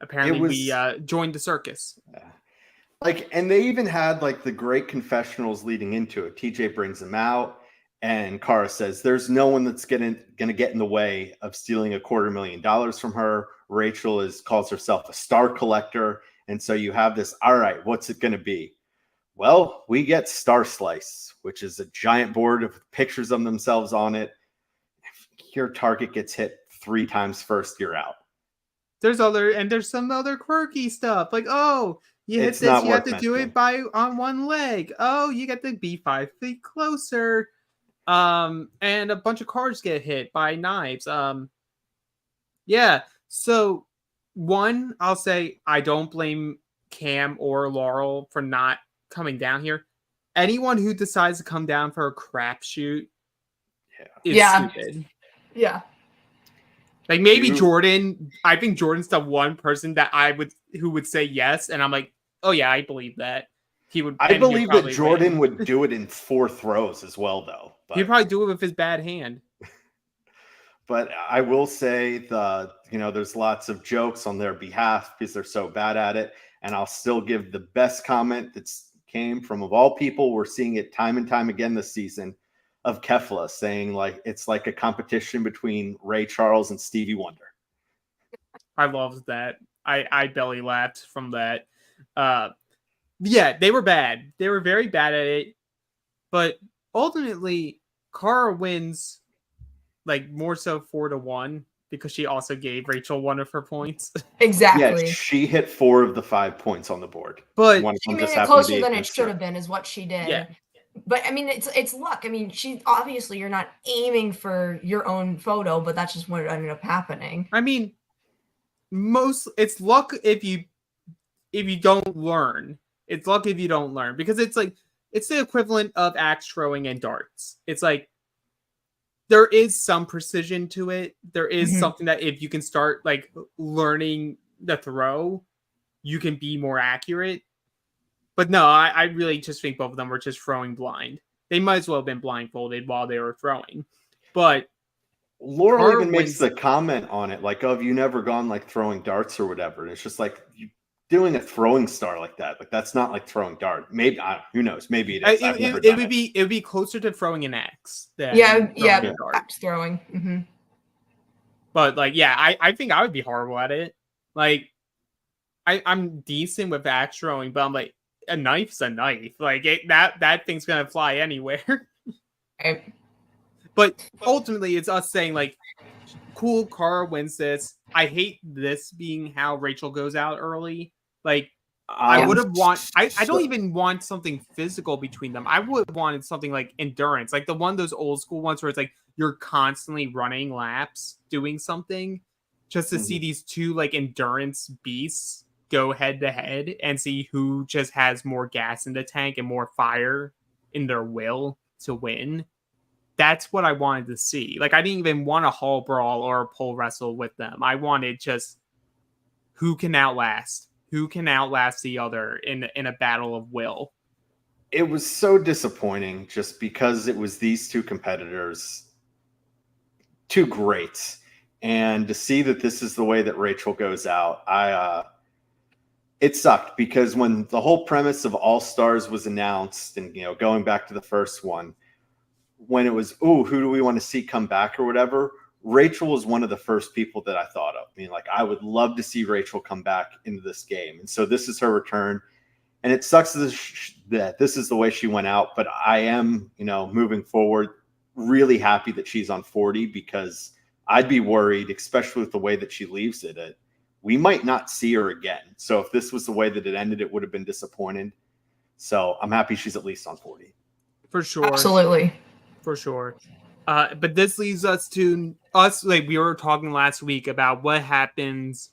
apparently was- we joined the circus. Like, and they even had like the great confessionals leading into it. TJ brings them out, and Kara says, "There's no one that's gonna get in the way of stealing $250,000 from her." Rachel calls herself a star collector, and so you have this. All right, what's it gonna be? Well, we get Star Slice, which is a giant board of pictures of themselves on it. If your target gets hit 3 times first, you're out. There's some other quirky stuff like, oh, you hit It's this, not you have worth to do it on one leg. Oh, you get to be 5 feet closer. And a bunch of cars get hit by knives. Yeah. So one, I'll say I don't blame Cam or Laurel for not coming down here. Anyone who decides to come down for a crapshoot is stupid. Yeah. Like maybe Jordan. I think Jordan's the one person that who would say yes, and I'm like, oh yeah, I believe that he would. I believe that Jordan would do it in 4 throws as well, though. He'd probably do it with his bad hand. But I will say there's lots of jokes on their behalf because they're so bad at it, and I'll still give the best comment that came from, of all people, we're seeing it time and time again this season, of Kefla saying like it's like a competition between Ray Charles and Stevie Wonder. I loved that. I belly laughed from that. Yeah, they were bad. They were very bad at it. But ultimately, Kara wins like more so 4-1 because she also gave Rachel one of her points. Exactly. Yeah, she hit 4 of the 5 points on the board. But she made it closer than it should have been, is what she did. Yeah. But I mean, it's luck. I mean, she obviously, you're not aiming for your own photo, but that's just what ended up happening. I mean, it's luck if you don't learn. It's luck if you don't learn, because it's like it's the equivalent of axe throwing and darts. It's like there is some precision to it. There is something that if you can start like learning the throw, you can be more accurate. But no, I really just think both of them were just throwing blind. They might as well have been blindfolded while they were throwing. But Laurel even makes the comment on it, like, "Oh, have you never gone like throwing darts or whatever?" And it's just like, you doing a throwing star like that, like that's not like throwing dart. Maybe who knows? Maybe it is. It would be closer to throwing an axe. Axe throwing. Mm-hmm. But like, yeah, I think I would be horrible at it. Like, I'm decent with axe throwing, but I'm like, a knife's a knife. Like that thing's gonna fly anywhere. Right. But ultimately, it's us saying like, cool, Kara wins this. I hate this being how Rachel goes out early. Like, I would have I don't even want something physical between them. I would have wanted something like endurance, like those old school ones where it's like you're constantly running laps, doing something, just to see these two like endurance beasts go head to head and see who just has more gas in the tank and more fire in their will to win. That's what I wanted to see. Like, I didn't even want a hall brawl or a pole wrestle with them. I wanted just who can outlast the other in a battle of will. It was so disappointing just because it was these two competitors, two greats, and to see that this is the way that Rachel goes out, it sucked, because when the whole premise of All Stars was announced, and going back to the first one, when it was, who do we want to see come back or whatever, Rachel was one of the first people that I thought of. I mean, like, I would love to see Rachel come back into this game. And so this is her return. And it sucks that this is the way she went out. But I am, moving forward, really happy that she's on 40, because I'd be worried, especially with the way that she leaves it, that we might not see her again. So if this was the way that it ended, it would have been disappointing. So I'm happy she's at least on 40. For sure. Absolutely. For sure. But this leads us to like we were talking last week about what happens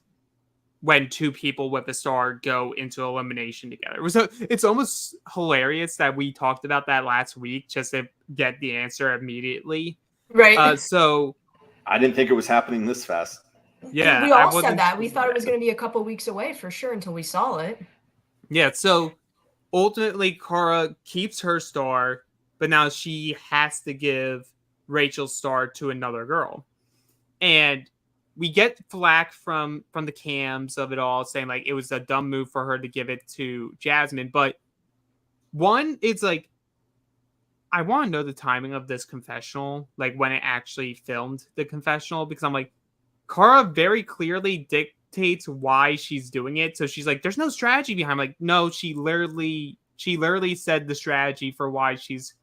when two people with a star go into elimination together. So it's almost hilarious that we talked about that last week just to get the answer immediately. Right. So I didn't think it was happening this fast. Yeah. We all said that. We thought it was going to be a couple weeks away for sure until we saw it. Yeah. So ultimately, Kara keeps her star, but now she has to give Rachel's star to another girl. And we get flack from the cams of it all, saying like it was a dumb move for her to give it to Jasmine. But one, it's like, I want to know the timing of this confessional, like when it actually filmed the confessional, because I'm like, Kara very clearly dictates why she's doing it. So she's like, there's no strategy behind. I'm like, no, she literally said the strategy for why she's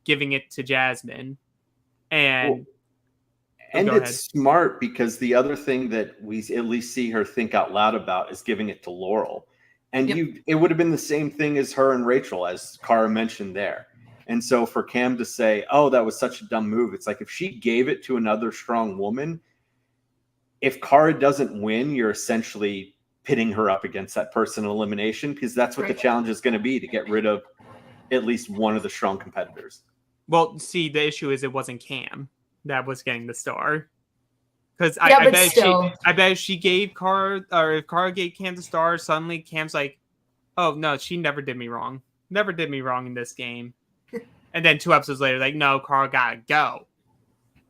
giving it to Jasmine. And and go it's ahead. smart because the other thing that we at least see her think out loud about is giving it to Laurel. And it would have been the same thing as her and Rachel, as Kara mentioned there. And so for Cam to say, oh, that was such a dumb move, it's like if she gave it to another strong woman, if Kara doesn't win, you're essentially pitting her up against that person in elimination, because that's what the challenge is going to be, to get rid of at least one of the strong competitors. Well, see, the issue is it wasn't Cam that was getting the star. Because I bet if she gave Kara, or if Kara gave Cam the star, suddenly Cam's like, oh, no, she never did me wrong. Never did me wrong in this game. And then 2 episodes later, like, no, Kara gotta go.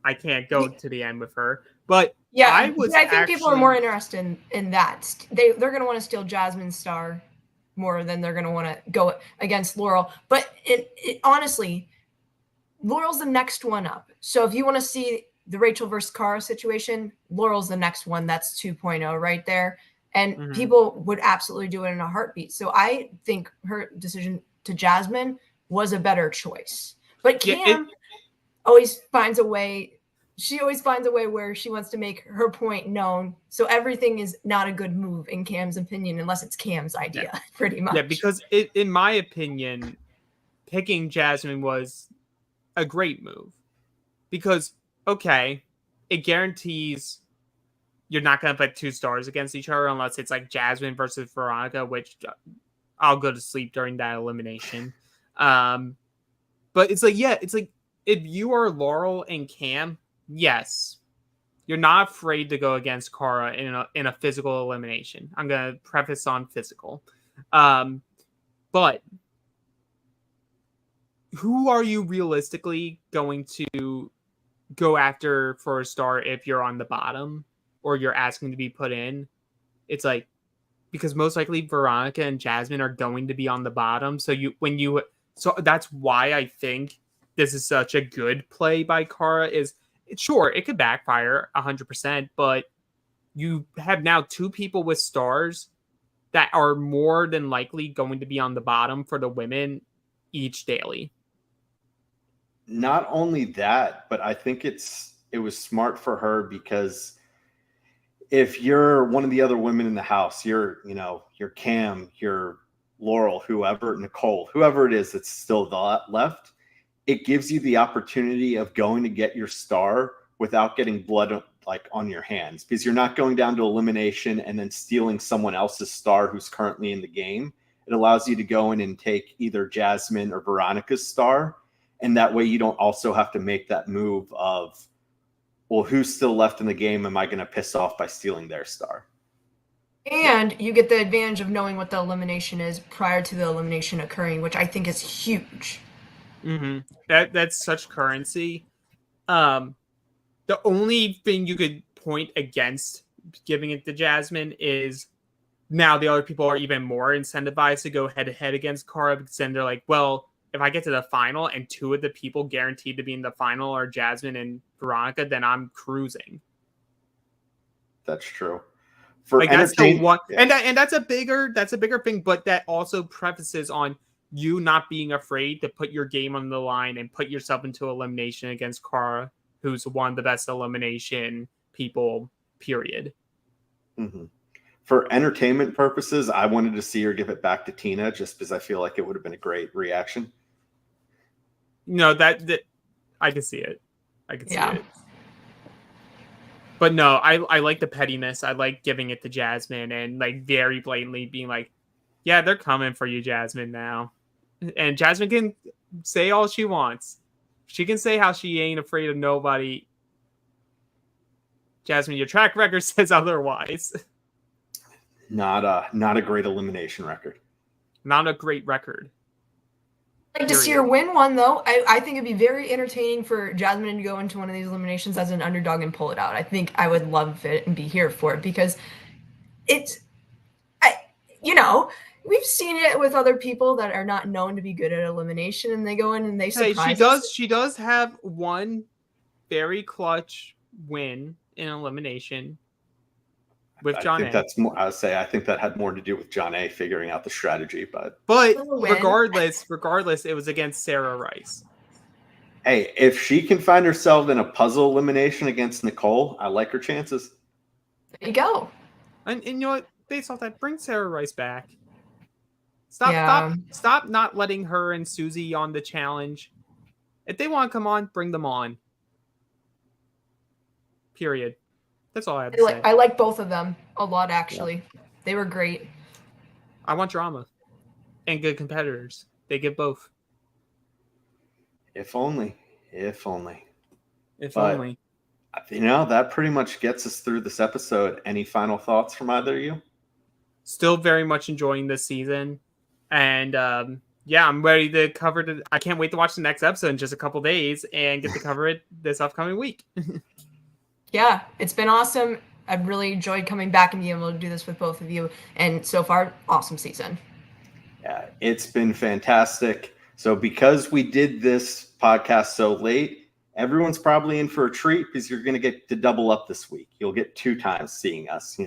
I can't go to the end with her. But yeah, I think people are more interested in that. They're going to want to steal Jasmine's star more than they're going to want to go against Laurel. But honestly, Laurel's the next one up. So if you want to see the Rachel versus Kara situation, Laurel's the next one. That's 2.0 right there. And people would absolutely do it in a heartbeat. So I think her decision to Jasmine was a better choice. But Cam always finds a way. She always finds a way where she wants to make her point known. So everything is not a good move in Cam's opinion, unless it's Cam's idea, pretty much. Yeah, because in my opinion, picking Jasmine was a great move. Because, okay, it guarantees you're not going to put 2 stars against each other unless it's like Jasmine versus Veronica, which I'll go to sleep during that elimination. But it's like, if you are Laurel and Cam, yes, you're not afraid to go against Kara in a physical elimination. I'm going to preface on physical. But who are you realistically going to go after for a star if you're on the bottom or you're asking to be put in? It's like, because most likely Veronica and Jasmine are going to be on the bottom. So that's why I think this is such a good play by Kara. Sure, it could backfire 100%, but you have now 2 people with stars that are more than likely going to be on the bottom for the women each daily. Not only that, but I think it was smart for her, because if you're one of the other women in the house, you're Cam, you're Laurel, whoever, Nicole, whoever it is that's still left, it gives you the opportunity of going to get your star without getting blood like on your hands, because you're not going down to elimination and then stealing someone else's star who's currently in the game. It allows you to go in and take either Jasmine or Veronica's star. And that way you don't also have to make that move of, well, who's still left in the game? Am I going to piss off by stealing their star? And you get the advantage of knowing what the elimination is prior to the elimination occurring, which I think is huge. That's such currency. The only thing you could point against giving it to Jasmine is now the other people are even more incentivized to go head-to-head against Kara, because then they're like, well, if I get to the final and 2 of the people guaranteed to be in the final are Jasmine and Veronica, then I'm cruising. That's true. That's the one, and that's a bigger thing, but that also prefaces on you not being afraid to put your game on the line and put yourself into elimination against Kara, who's one of the best elimination people, period. For entertainment purposes, I wanted to see her give it back to Tina, just because I feel like it would have been a great reaction. No, that I can see it. I can see it. But no, I like the pettiness. I like giving it to Jasmine and like very blatantly being like, yeah, they're coming for you, Jasmine, now. And Jasmine can say all she wants. She can say how she ain't afraid of nobody. Jasmine, your track record says otherwise. Not a great elimination record. Not a great record. I'd like to see her win one, though. I think it'd be very entertaining for Jasmine to go into one of these eliminations as an underdog and pull it out. I think I would love it and be here for it because we've seen it with other people that are not known to be good at elimination, and they go in and they surprise us. She does have one very clutch win in elimination with John A. I think that's more. I would say I think that had more to do with John A. figuring out the strategy, but regardless, it was against Sarah Rice. Hey, if she can find herself in a puzzle elimination against Nicole, I like her chances. There you go. And you know what? Based off that, bring Sarah Rice back. Stop not letting her and Susie on the challenge. If they want to come on, bring them on. Period. That's all I have to say. I like both of them a lot, actually. Yeah. They were great. I want drama and good competitors. They give both. If only. If only. If only. That pretty much gets us through this episode. Any final thoughts from either of you? Still very much enjoying this season. And I'm ready to cover it. I can't wait to watch the next episode in just a couple days and get to cover it this upcoming week. Yeah, it's been awesome. I've really enjoyed coming back and being able to do this with both of you. And so far, awesome season. Yeah, it's been fantastic. So because we did this podcast so late, everyone's probably in for a treat because you're going to get to double up this week. You'll get 2 times seeing us,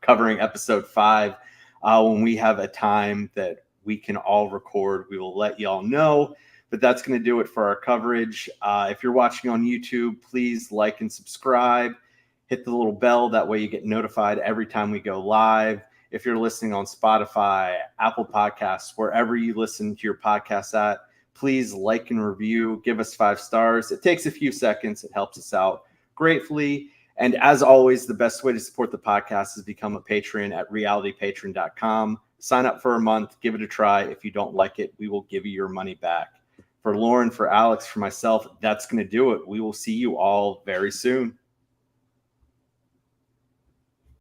covering episode 5. When we have a time that we can all record, we will let y'all know. But that's going to do it for our coverage. If you're watching on YouTube, please like and subscribe. Hit the little bell. That way you get notified every time we go live. If you're listening on Spotify, Apple Podcasts, wherever you listen to your podcasts at, please like and review. Give us 5 stars. It takes a few seconds. It helps us out gratefully. And as always, the best way to support the podcast is become a patron at realitypatron.com. Sign up for a month. Give it a try. If you don't like it, we will give you your money back. For Lauren, for Alex, for myself, that's going to do it. We will see you all very soon.